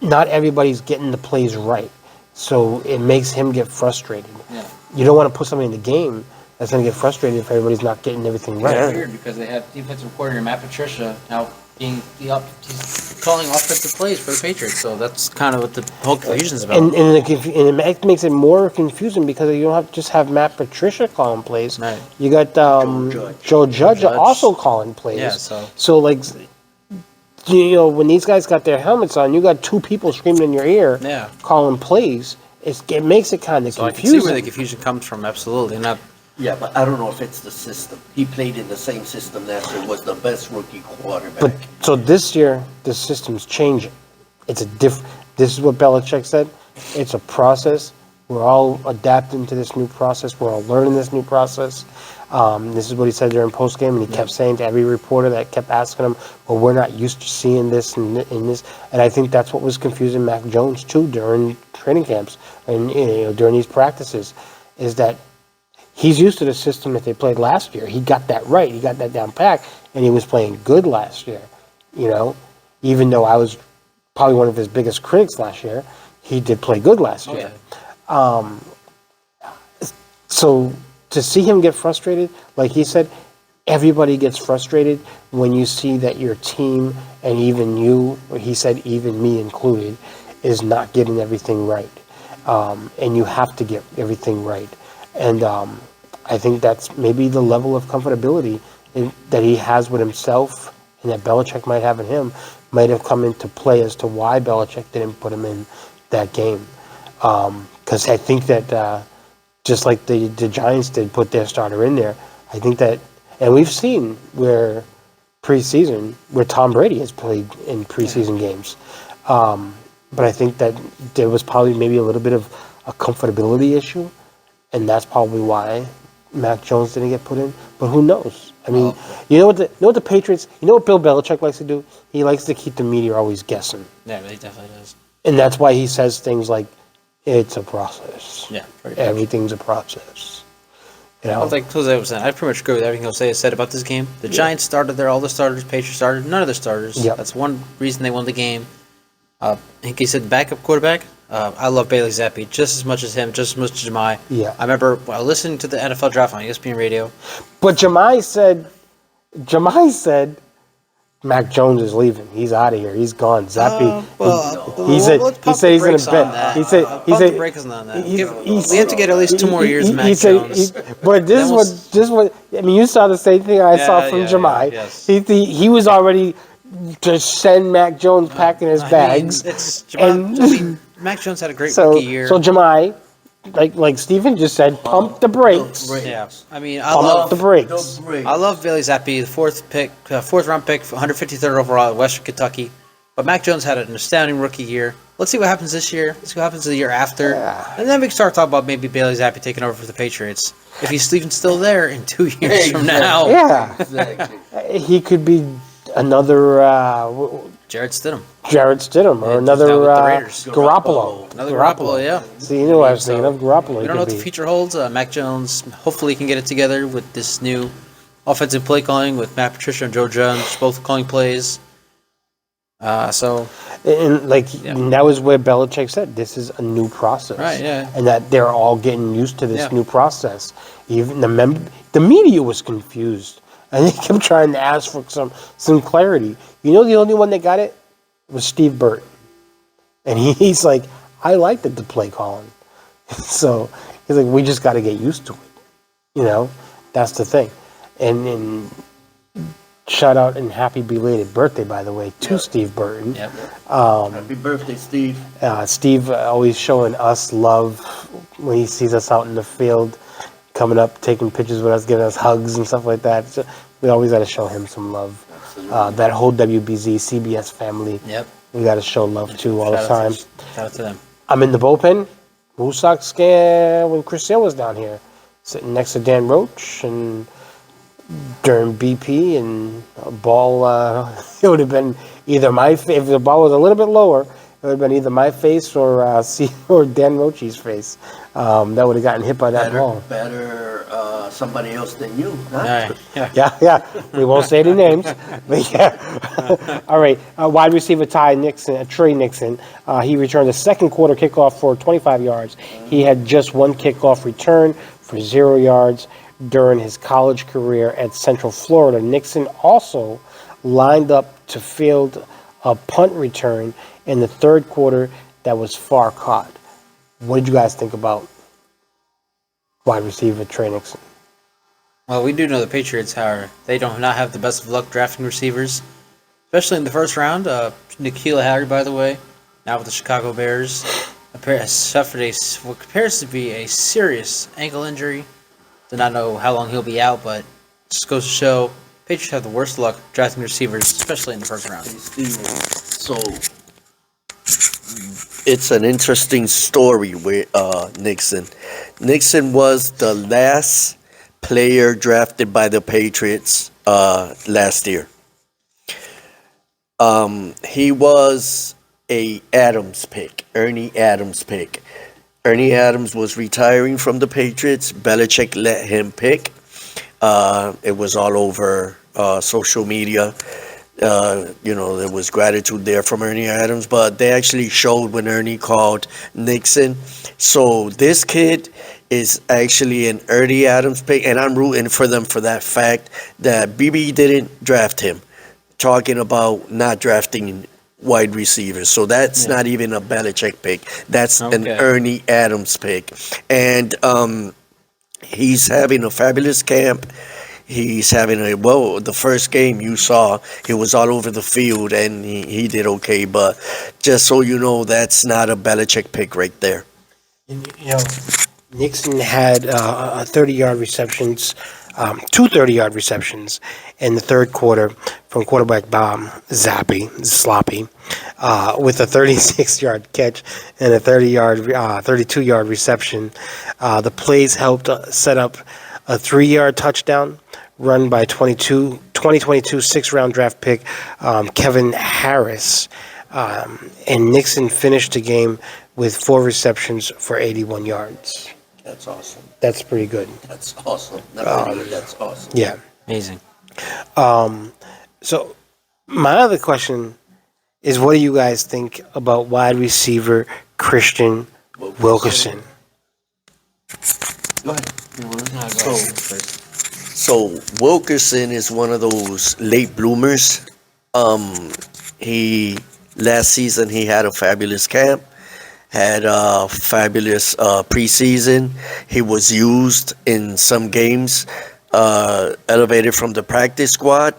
S1: not everybody's getting the plays right. So it makes him get frustrated.
S9: Yeah.
S1: You don't want to put somebody in the game that's going to get frustrated if everybody's not getting everything right.
S9: It's weird because they have defensive coordinator Matt Patricia now he's calling offensive plays for the Patriots. So that's kind of what the whole confusion is about.
S1: And it makes it more confusing because you don't just have Matt Patricia calling plays.
S9: Right.
S1: You got Joe Judge also calling plays.
S9: Yeah,
S1: so like, when these guys got their helmets on, you got two people screaming in your ear calling plays. It makes it kind of
S9: so
S1: confusing.
S9: I can see where the confusion comes from. Absolutely not.
S2: Yeah, but I don't know if it's the system. He played in the same system last year, was the best rookie quarterback.
S1: But so this year, the system's changing. It's a This is what Belichick said. It's a process. We're all adapting to this new process. We're all learning this new process. This is what he said during postgame, and he kept saying to every reporter that kept asking him, "Well, we're not used to seeing this and this." And I think that's what was confusing Mac Jones too during training camps and during these practices, is that he's used to the system that they played last year. He got that right. He got that down pat, and he was playing good last year. Even though I was probably one of his biggest critics last year, he did play good last year. So to see him get frustrated, like he said, everybody gets frustrated when you see that your team and even you, or he said even me included, is not getting everything right. And you have to get everything right. And I think that's maybe the level of comfortability that he has with himself and that Belichick might have in him might have come into play as to why Belichick didn't put him in that game. Because I think that just like the Giants did put their starter in there, I think that, and we've seen where Tom Brady has played in preseason games. But I think that there was probably maybe a little bit of a comfortability issue. And that's probably why Mac Jones didn't get put in. But who knows? I mean, you know what the Patriots, what Bill Belichick likes to do? He likes to keep the media always guessing.
S9: Yeah, he definitely does.
S1: And that's why he says things like, it's a process.
S9: Yeah.
S1: Everything's a process.
S9: Like Jose was saying, I pretty much agree with everything Jose said about this game. The Giants started all the starters, Patriots started, none of the starters.
S1: Yep.
S9: That's one reason they won the game. I think he said backup quarterback. I love Bailey Zappi just as much as him, just as much as Jemai.
S1: Yeah.
S9: I remember listening to the NFL draft on ESPN radio.
S1: But Jemai said, Mac Jones is leaving. He's out of here. He's gone. Zappi. He said he's going to bet. He said
S9: break us on that. We have to get at least 2 more years. Mac Jones.
S1: But this is what I mean. You saw the same thing I saw from Jemai.
S9: Yes.
S1: He was already to send Mac Jones packing his bags.
S9: Mac Jones had a great rookie year.
S1: So Jemai, like Stephen just said, pump the brakes.
S9: Yeah, I mean,
S1: Pump the brakes.
S9: I love Bailey Zappi, the fourth round pick, 153rd overall at Western Kentucky. But Mac Jones had an astounding rookie year. Let's see what happens this year. Let's see what happens the year after. Yeah. And then we can start talking about maybe Bailey Zappi taking over for the Patriots. If he's even still there in 2 years from now.
S1: Yeah.
S2: Exactly.
S1: He could be another
S9: Jarrett Stidham.
S1: Or another
S2: Garoppolo.
S9: Another Garoppolo, yeah.
S1: See, you know what I was thinking of, Garoppolo.
S9: We don't know what the future holds. Mac Jones hopefully can get it together with this new offensive play calling with Matt Patricia and Joe Judge both calling plays. So
S1: And like that was where Belichick said, "This is a new process,"
S9: Right, yeah.
S1: and that they're all getting used to this
S9: Yeah.
S1: new process. Even the media was confused, and they kept trying to ask for some clarity. You know, the only one that got it was Steve Burton, and he's like, "I liked the play calling," so he's like, "We just got to get used to it." You know, that's the thing, and shout out and happy belated birthday, by the way, to Steve Burton.
S9: Yep.
S2: Happy birthday, Steve.
S1: Steve always showing us love when he sees us out in the field, coming up, taking pictures with us, giving us hugs and stuff like that. So we always got to show him some love. That whole WBZ, CBS family,
S9: Yep.
S1: we got to show love to all the time.
S9: Shout out to them.
S1: I'm in the bullpen. Wu Sox scan when Chris Sale was down here, sitting next to Dan Roach and during BP and a ball, it would have been either if the ball was a little bit lower, it would have been either my face or or Dan Rochi's face. That would have gotten hit by that ball.
S2: Better somebody else than you. Huh?
S9: All right. Yeah.
S1: Yeah. We won't say any names, but yeah. All right. Wide receiver Trey Nixon. He returned a second quarter kickoff for 25 yards. He had just one kickoff return for 0 yards. During his college career at Central Florida, Nixon also lined up to field a punt return in the third quarter that was far caught. What did you guys think about wide receiver Trey Nixon?
S9: Well, we do know the Patriots, however, they don't not have the best of luck drafting receivers, especially in the first round. N'Keal Harry, by the way, now with the Chicago Bears, has suffered what appears to be a serious ankle injury. Do not know how long he'll be out, but just goes to show Patriots have the worst luck drafting receivers, especially in the first round.
S2: Hey, Steven, so it's an interesting story with Nixon. Nixon was the last player drafted by the Patriots last year. He was a Adams pick, Ernie Adams pick. Ernie Adams was retiring from the Patriots. Belichick let him pick. It was all over social media. There was gratitude there from Ernie Adams, but they actually showed when Ernie called Nixon. So this kid is actually an Ernie Adams pick, and I'm rooting for them for that fact that BB didn't draft him. Talking about not drafting wide receivers. So that's not even a Belichick pick. That's an Ernie Adams pick. And he's having a fabulous camp. He's having the first game you saw, he was all over the field and he did okay. But just so you know, that's not a Belichick pick right there.
S1: You know, Nixon had 30-yard receptions, two 30-yard receptions in the third quarter from quarterback Bob Sloppy, with a 36-yard catch and a 32-yard reception. The plays helped set up a 3-yard touchdown run by 2022 sixth-round draft pick Kevin Harris. And Nixon finished the game with 4 receptions for 81 yards.
S2: That's awesome.
S1: That's pretty good.
S2: That's awesome. That's awesome.
S1: Yeah.
S9: Amazing.
S1: So my other question is, what do you guys think about wide receiver Christian Wilkerson?
S2: Go ahead. So Wilkerson is one of those late bloomers. Last season he had a fabulous camp, had a fabulous preseason. He was used in some games, elevated from the practice squad.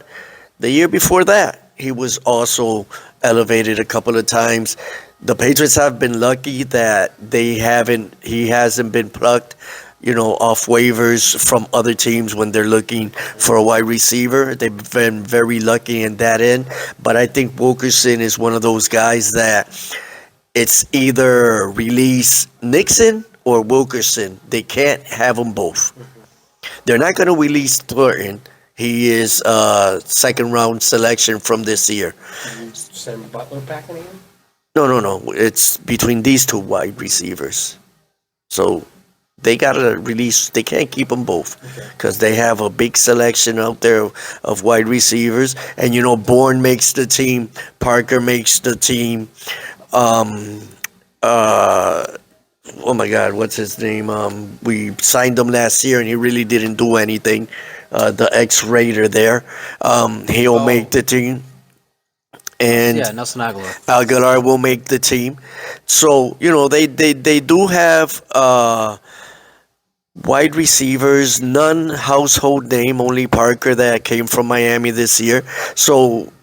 S2: The year before that, he was also elevated a couple of times. The Patriots have been lucky that he hasn't been plucked, off waivers from other teams when they're looking for a wide receiver. They've been very lucky in that end. But I think Wilkerson is one of those guys that it's either release Nixon or Wilkerson. They can't have them both. They're not going to release Thornton. He is a second-round selection from this year.
S1: Send Butler back in again?
S2: No. It's between these two wide receivers. So they gotta release. They can't keep them both because they have a big selection out there of wide receivers. And Bourne makes the team, Parker makes the team. Um, oh my God, what's his name? We signed him last year, and he really didn't do anything. The ex-Raider there, he'll make the team. And
S9: Yeah, Nelson Aguilar.
S2: Aguilar will make the team. So, they do have wide receivers, none household name, only Parker that came from Miami this year. So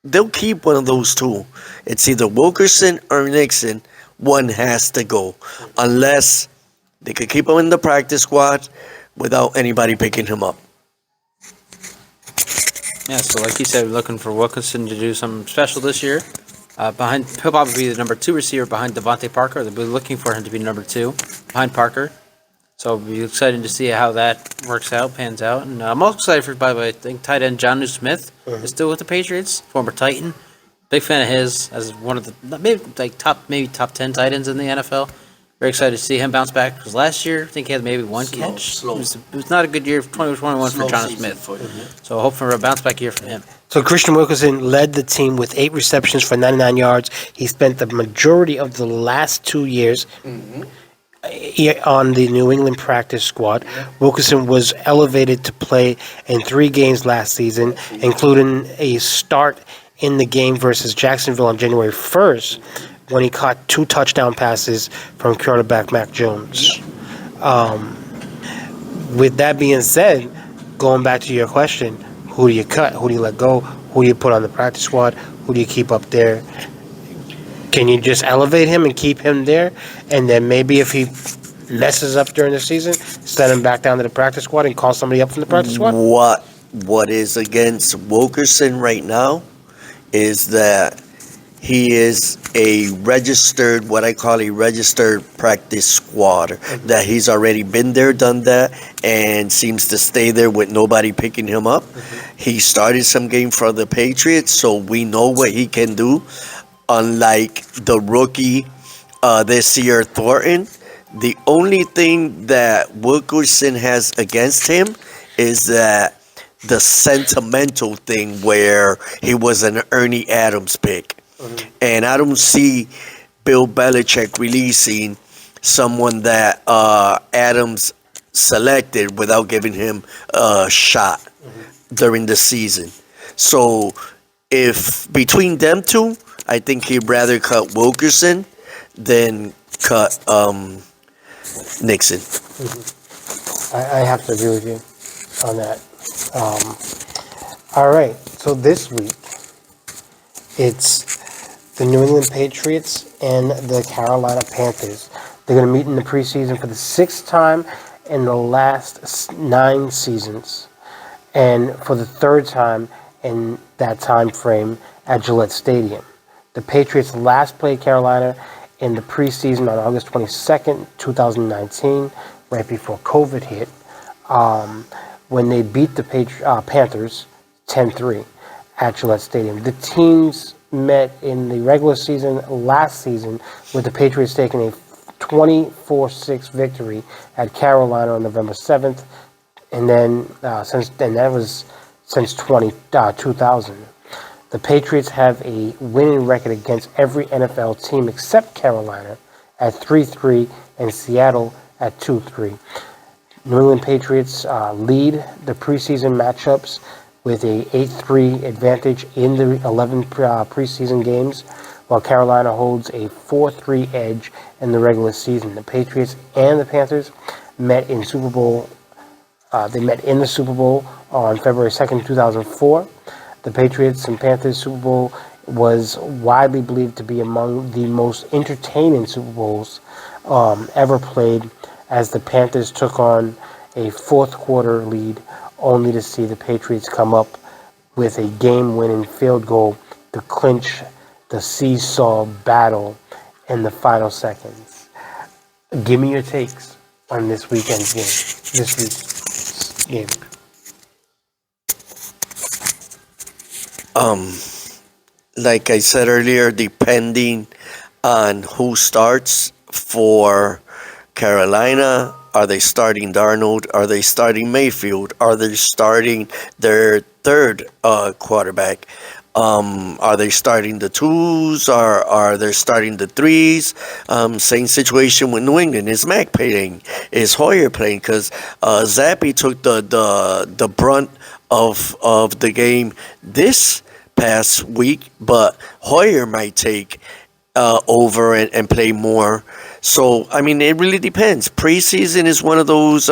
S2: they'll keep one of those two. It's either Wilkerson or Nixon. One has to go. Unless they could keep him in the practice squad without anybody picking him up.
S9: Yeah, so like you said, we're looking for Wilkinson to do something special this year. He'll probably be the number 2 receiver behind Devontae Parker. They'll be looking for him to be number 2 behind Parker. So it'll be exciting to see how that works out, pans out. And I'm also excited for, by the way, I think tight end John Smith is still with the Patriots, former Titan. Big fan of his as one of the top 10 tight ends in the NFL. Very excited to see him bounce back because last year I think he had maybe one catch. It was not a good year, 2021 for John Smith. So hope for a bounce back year from him.
S1: So Christian Wilkerson led the team with 8 receptions for 99 yards. He spent the majority of the last 2 years on the New England practice squad. Wilkerson was elevated to play in 3 games last season, including a start in the game versus Jacksonville on January 1st when he caught 2 touchdown passes from quarterback Mac Jones. With that being said, going back to your question, who do you cut? Who do you let go? Who do you put on the practice squad? Who do you keep up there? Can you just elevate him and keep him there? And then maybe if he messes up during the season, send him back down to the practice squad and call somebody up from the practice squad?
S2: What is against Wilkerson right now is that he is what I call a registered practice squad. That he's already been there, done that, and seems to stay there with nobody picking him up. He started some game for the Patriots, so we know what he can do. Unlike the rookie this year, Thornton, the only thing that Wilkerson has against him is that the sentimental thing where he was an Ernie Adams pick. And I don't see Bill Belichick releasing someone that Adams selected without giving him a shot during the season. So if between them two, I think he'd rather cut Wilkerson than cut Nixon.
S1: I have to agree with you on that. All right, so this week, it's the New England Patriots and the Carolina Panthers. They're going to meet in the preseason for the 6th time in the last 9 seasons, and for the 3rd time in that time frame at Gillette Stadium. The Patriots last played Carolina in the preseason on August 22nd, 2019, right before COVID hit, when they beat the Panthers 10-3 at Gillette Stadium. The teams met in the regular season last season, with the Patriots taking a 24-6 victory at Carolina on November 7th, and then that was since 2000. The Patriots have a winning record against every NFL team except Carolina at 3-3 and Seattle at 2-3. New England Patriots lead the preseason matchups with a 8-3 advantage in the 11 preseason games, while Carolina holds a 4-3 edge in the regular season. The Patriots and the Panthers met in Super Bowl. They met in the Super Bowl on February 2nd, 2004. The Patriots and Panthers Super Bowl was widely believed to be among the most entertaining Super Bowls ever played, as the Panthers took on a 4th quarter lead, only to see the Patriots come up with a game-winning field goal to clinch the seesaw battle in the final seconds. Give me your takes on this week's game.
S2: Like I said earlier, depending on who starts for Carolina, Are they starting Darnold? Are they starting Mayfield? Are they starting their third quarterback? Are they starting the twos? Are they starting the threes? Same situation with New England. Is Mac playing? Is Hoyer playing? Because Zappi took the brunt of the game this past week, but Hoyer might take over and play more. So, I mean, it really depends. Preseason is one of those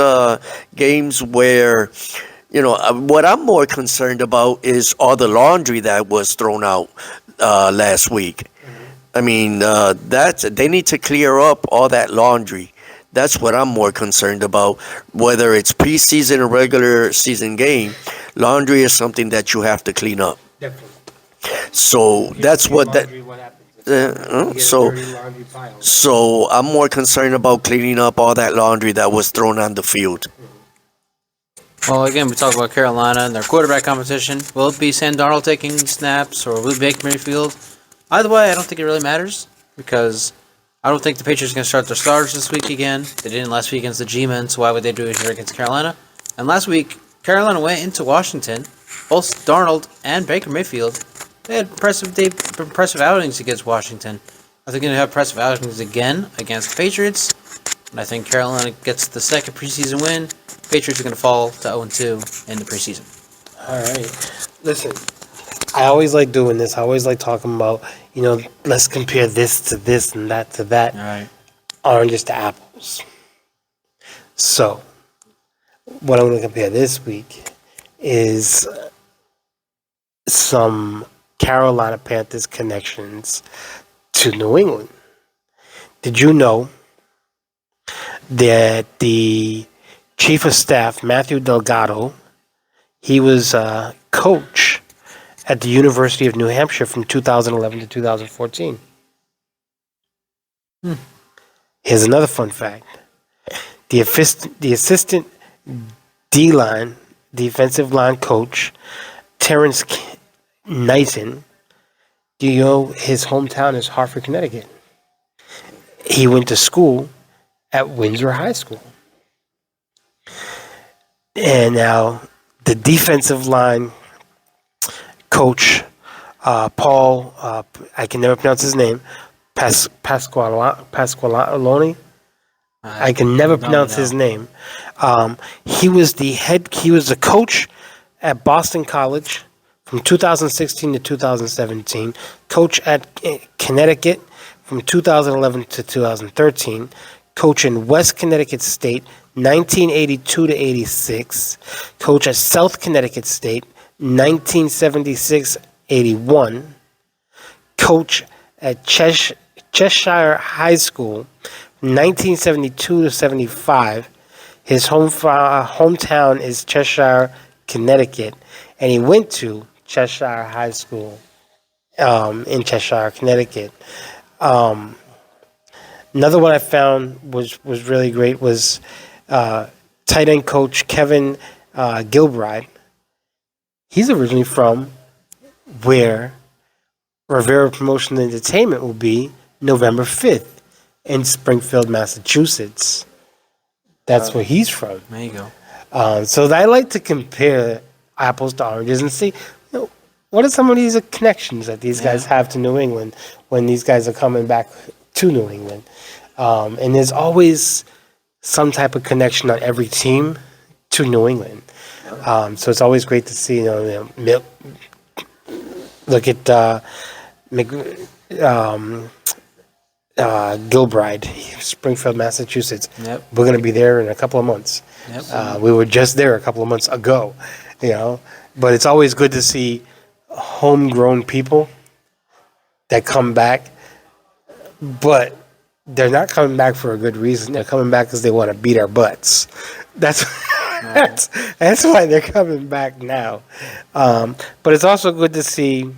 S2: games where, what I'm more concerned about is all the laundry that was thrown out last week. I mean, they need to clear up all that laundry. That's what I'm more concerned about. Whether it's preseason or regular season game, laundry is something that you have to clean up.
S1: Definitely.
S2: So that's what that. So I'm more concerned about cleaning up all that laundry that was thrown on the field.
S9: Well, again, we talk about Carolina and their quarterback competition. Will it be Sam Darnold taking snaps, or will it be Baker Mayfield? Either way, I don't think it really matters, because I don't think the Patriots are going to start their starters this week again. They didn't last week against the G-Men, so why would they do it here against Carolina? And last week, Carolina went into Washington. Both Darnold and Baker Mayfield, they had impressive outings against Washington. I think they're going to have impressive outings again against the Patriots. And I think Carolina gets the second preseason win. Patriots are going to fall to 0-2 in the preseason.
S1: All right. Listen, I always like doing this. I always like talking about, let's compare this to this and that to that.
S9: All right.
S1: Oranges to apples. So, what I'm going to compare this week is some Carolina Panthers connections to New England. Did you know that the Chief of Staff, Matthew Delgado, he was a coach at the University of New Hampshire from 2011 to 2014? Here's another fun fact. The assistant D-line, defensive line coach, Terrence Knighton, do you know his hometown is Hartford, Connecticut? He went to school at Windsor High School. And now the defensive line coach, Paul, I can never pronounce his name, Pasqualoni. I can never pronounce his name. He was the coach at Boston College from 2016 to 2017, coach at Connecticut from 2011 to 2013, coach in West Connecticut State 1982 to 86, coach at South Connecticut State 1976-81, coach at Cheshire High School 1972 to 75. His hometown is Cheshire, Connecticut, and he went to Cheshire High School in Cheshire, Connecticut. Another one I found was really great was tight end coach Kevin Gilbride. He's originally from where Rivera Promotion and Entertainment will be November 5th in Springfield, Massachusetts. That's where he's from.
S9: There you go.
S1: So I like to compare apples to oranges and see, what are some of these connections that these guys have to New England when these guys are coming back to New England. And there's always some type of connection on every team to New England. So it's always great to see, look at Gilbride, Springfield, Massachusetts.
S9: Yep.
S1: We're going to be there in a couple of months.
S9: Yep.
S1: We were just there a couple of months ago, But it's always good to see homegrown people that come back, but they're not coming back for a good reason. They're coming back because they want to beat our butts. That's why they're coming back now. But it's also good to see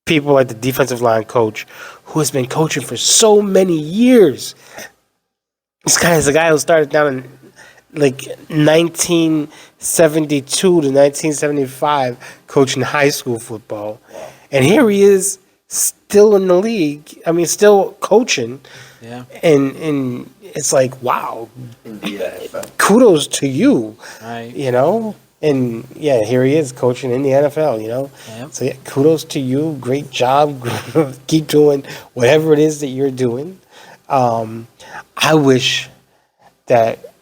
S1: people like the defensive line coach who has been coaching for so many years. This guy is a guy who started down in 1972 to 1975 coaching high school football. And here he is still in the league. I mean, still coaching.
S9: Yeah.
S1: And it's like, wow,
S2: In the NFL.
S1: kudos to you,
S9: Right.
S1: you know? And yeah, here he is coaching in the NFL, you know?
S9: Yep.
S1: So yeah, kudos to you. Great job. Keep doing whatever it is that you're doing. I wish that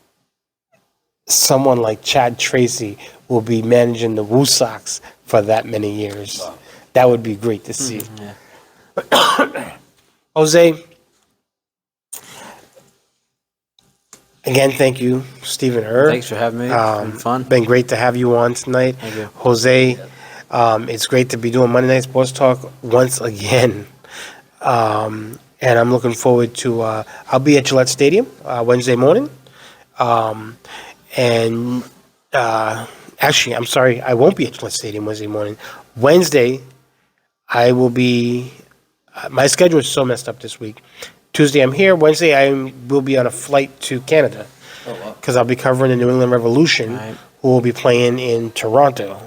S1: someone like Chad Tracy will be managing the Woo Sox for that many years. That would be great to see.
S9: Yeah.
S1: Jose, again, thank you, Stephen Err.
S9: Thanks for having me. It's been fun.
S1: Been great to have you on tonight.
S9: Thank you.
S1: Jose, it's great to be doing Monday Night Sports Talk once again. And I'm looking forward to, I'll be at Gillette Stadium Wednesday morning. Actually, I'm sorry, I won't be at Gillette Stadium Wednesday morning. Wednesday, I will be, my schedule is so messed up this week. Tuesday, I'm here. Wednesday, I will be on a flight to Canada because I'll be covering the New England Revolution,
S9: Right.
S1: who will be playing in Toronto.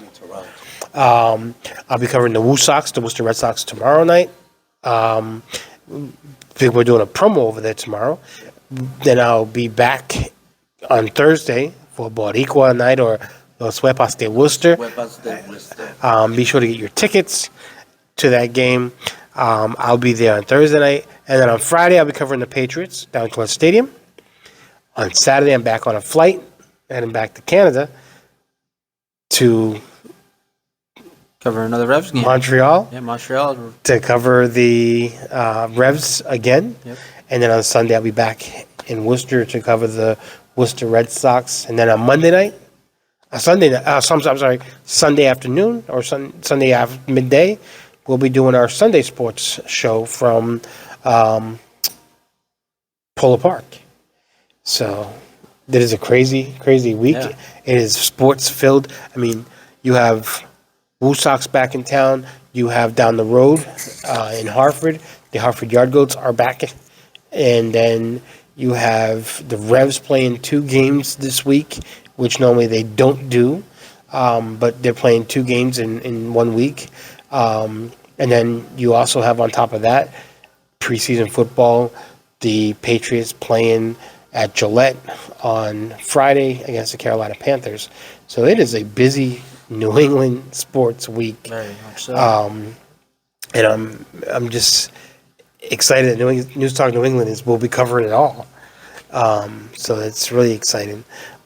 S1: I'll be covering the Woo Sox, the Worcester Red Sox tomorrow night. I think we're doing a promo over there tomorrow. Then I'll be back on Thursday for Boricua night or Los Huepas de Worcester. Be sure to get your tickets to that game. I'll be there on Thursday night. And then on Friday, I'll be covering the Patriots down at Gillette Stadium. On Saturday, I'm back on a flight, heading back to Canada to
S9: Cover another Revs game.
S1: Montreal
S9: Yeah, Montreal.
S1: to cover the Revs again.
S9: Yep.
S1: And then on Sunday, I'll be back in Worcester to cover the Worcester Red Sox. And then on Monday night, Sunday afternoon or Sunday after midday, we'll be doing our Sunday sports show from Polo Park. So it is a crazy, crazy week.
S9: Yeah.
S1: It is sports filled. I mean, you have Woo Sox back in town. You have down the road in Hartford, the Hartford Yard Goats are back. And then you have the Revs playing 2 games this week, which normally they don't do. But they're playing 2 games in 1 week. And then you also have on top of that preseason football, the Patriots playing at Gillette on Friday against the Carolina Panthers. So it is a busy New England sports week.
S9: Very much so.
S1: And I'm just excited that NewsTalk New England will be covering it all. So it's really exciting.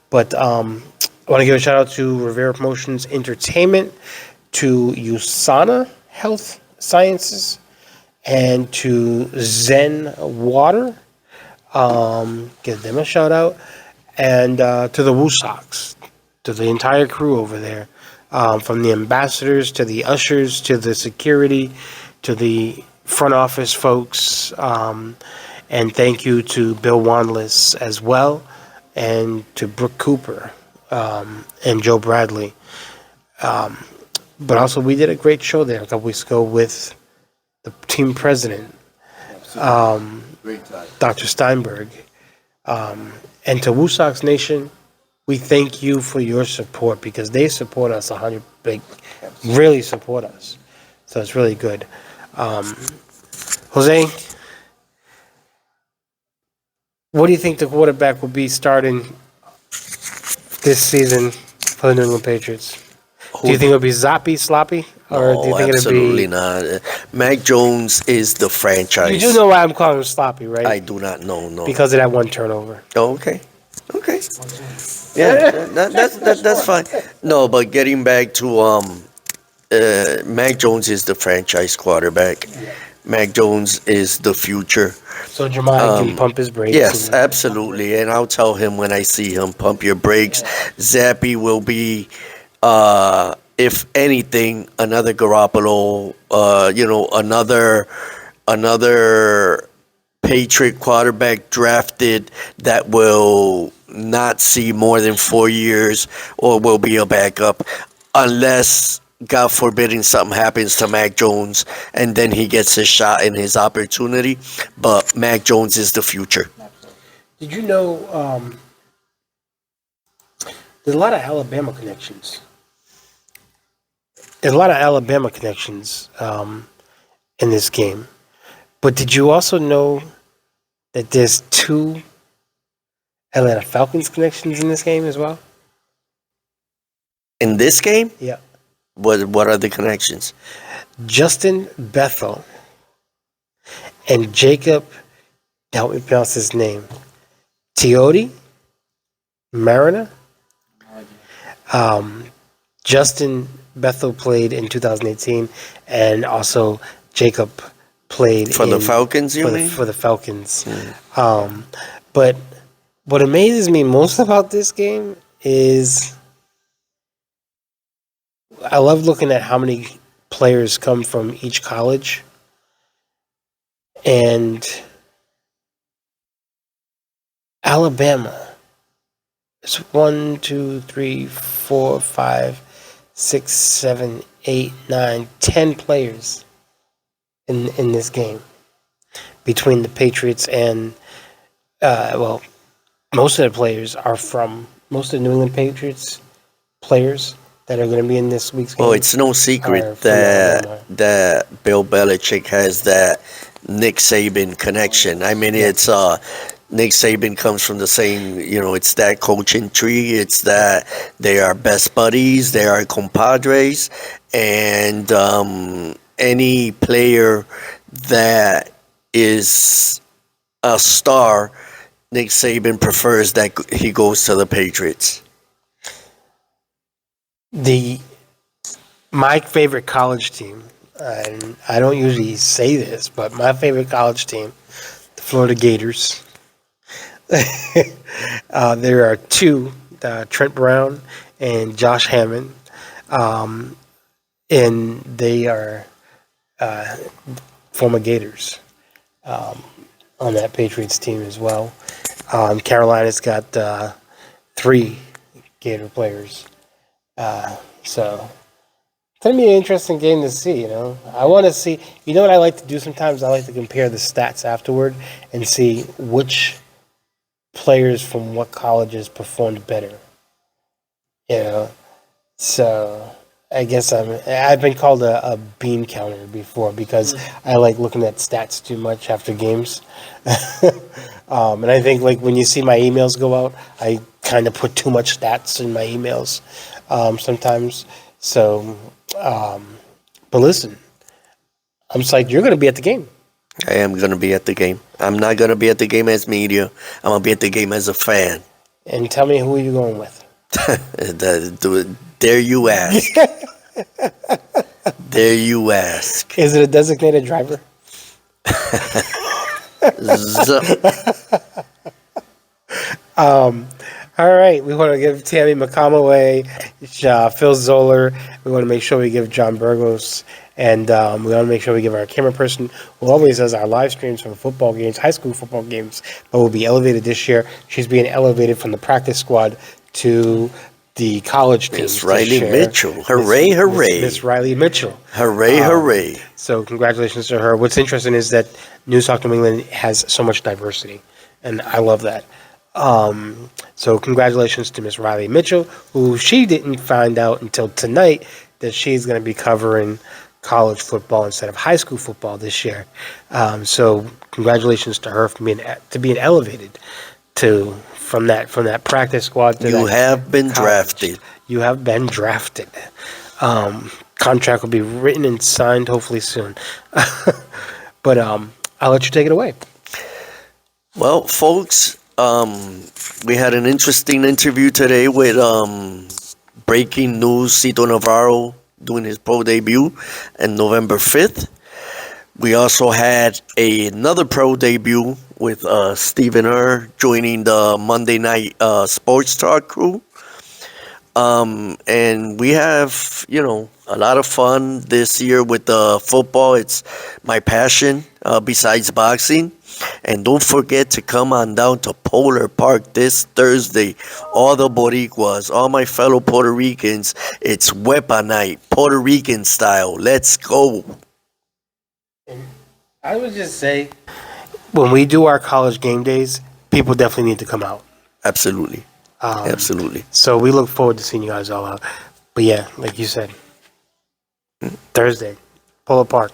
S1: But I want to give a shout out to Rivera Promotions Entertainment, to USANA Health Sciences, and to Zen Water. Give them a shout out. And to the Woo Sox, to the entire crew over there. From the ambassadors to the ushers to the security to the front office folks. And thank you to Bill Wanless as well, and to Brooke Cooper and Joe Bradley. But also, we did a great show there a couple weeks ago with the team president,
S2: Great time.
S1: Dr. Steinberg. And to Woo Sox Nation, we thank you for your support because they support us 100%. They really support us. So it's really good. Jose, what do you think the quarterback will be starting this season for the New England Patriots? Do you think it'll be Sloppy? Or do you think
S2: absolutely
S1: it'll be...
S2: not. Mac Jones is the franchise.
S1: You do know why I'm calling him Sloppy, right?
S2: I do not know, no.
S1: Because of that one turnover.
S2: Oh, okay. Okay. Yeah, that's fine. No, but getting back to Mac Jones is the franchise quarterback. Mac Jones is the future.
S1: So Jamai can pump his brakes.
S2: Yes, absolutely. And I'll tell him when I see him, pump your brakes. Zappy will be, if anything, another Garoppolo, another Patriot quarterback drafted that will not see more than 4 years or will be a backup unless, God forbidding, something happens to Mac Jones and then he gets his shot and his opportunity. But Mac Jones is the future.
S1: Did you know there's a lot of Alabama connections? In in this game. But did you also know that there's 2 Atlanta Falcons connections in this game as well?
S2: In this game,
S1: Yeah.
S2: what are the connections?
S1: Justin Bethel and Jacob, help me pronounce his name, Teodi Mariner. Justin Bethel played in 2018, and also Jacob played
S2: For the Falcons, you mean?
S1: for the Falcons. But what amazes me most about this game is I love looking at how many players come from each college, and Alabama. It's 1, 2, 3, 4, 5, 6, 7, 8, 9, 10 players in this game between the Patriots and most of the players are from most of the New England Patriots players that are going to be in this week's game.
S2: Well, it's no
S1: are
S2: secret
S1: from Alabama.
S2: that Bill Belichick has that Nick Saban connection. I mean, it's Nick Saban comes from the same, it's that coaching tree. It's that they are best buddies, they are compadres, and any player that is a star, Nick Saban prefers that he goes to the Patriots.
S1: My favorite college team, and I don't usually say this, but my favorite college team, the Florida Gators. There are 2, Trent Brown and Josh Hammond, and they are former Gators on that Patriots team as well. Carolina's got 3 Gator players. So it's going to be an interesting game to see, I want to see, what I like to do sometimes? I like to compare the stats afterward and see which players from what colleges performed better. So I guess I've been called a bean counter before because I like looking at stats too much after games. And I think like when you see my emails go out, I kind of put too much stats in my emails sometimes. So, but listen, I'm psyched you're going to be at the game.
S2: I am going to be at the game. I'm not going to be at the game as media. I'm going to be at the game as a fan.
S1: And tell me who you're going with.
S2: There you ask. There you ask.
S1: Is it a designated driver? All right, we want to give Tammy McComaway, Phil Zoller. We want to make sure we give John Burgos, and we want to make sure we give our camera person who always does our live streams from football games, high school football games, but will be elevated this year. She's being elevated from the practice squad to the college team.
S2: Miss Riley Mitchell. Hooray, hooray.
S1: Miss Riley Mitchell.
S2: Hooray, hooray.
S1: So congratulations to her. What's interesting is that NewsTalk New England has so much diversity, and I love that. So congratulations to Miss Riley Mitchell, who she didn't find out until tonight that she's going to be covering college football instead of high school football this year. So congratulations to her for being elevated from that practice squad to
S2: You
S1: that
S2: have been
S1: college.
S2: drafted.
S1: You have been drafted. Contract will be written and signed hopefully soon. But I'll let you take it away.
S2: Well, folks, we had an interesting interview today with breaking news, Cito Navarro doing his pro debut on November 5th. We also had another pro debut with Stephen Err joining the Monday Night Sports Talk crew. And we have, a lot of fun this year with football. It's my passion besides boxing. And don't forget to come on down to Polar Park this Thursday. All the Boricuas, all my fellow Puerto Ricans, it's Wepa Night, Puerto Rican style. Let's go.
S1: I would just say, when we do our college game days, people definitely need to come out.
S2: Absolutely. Absolutely.
S1: So we look forward to seeing you guys all out. But yeah, like you said, Thursday, Polar Park.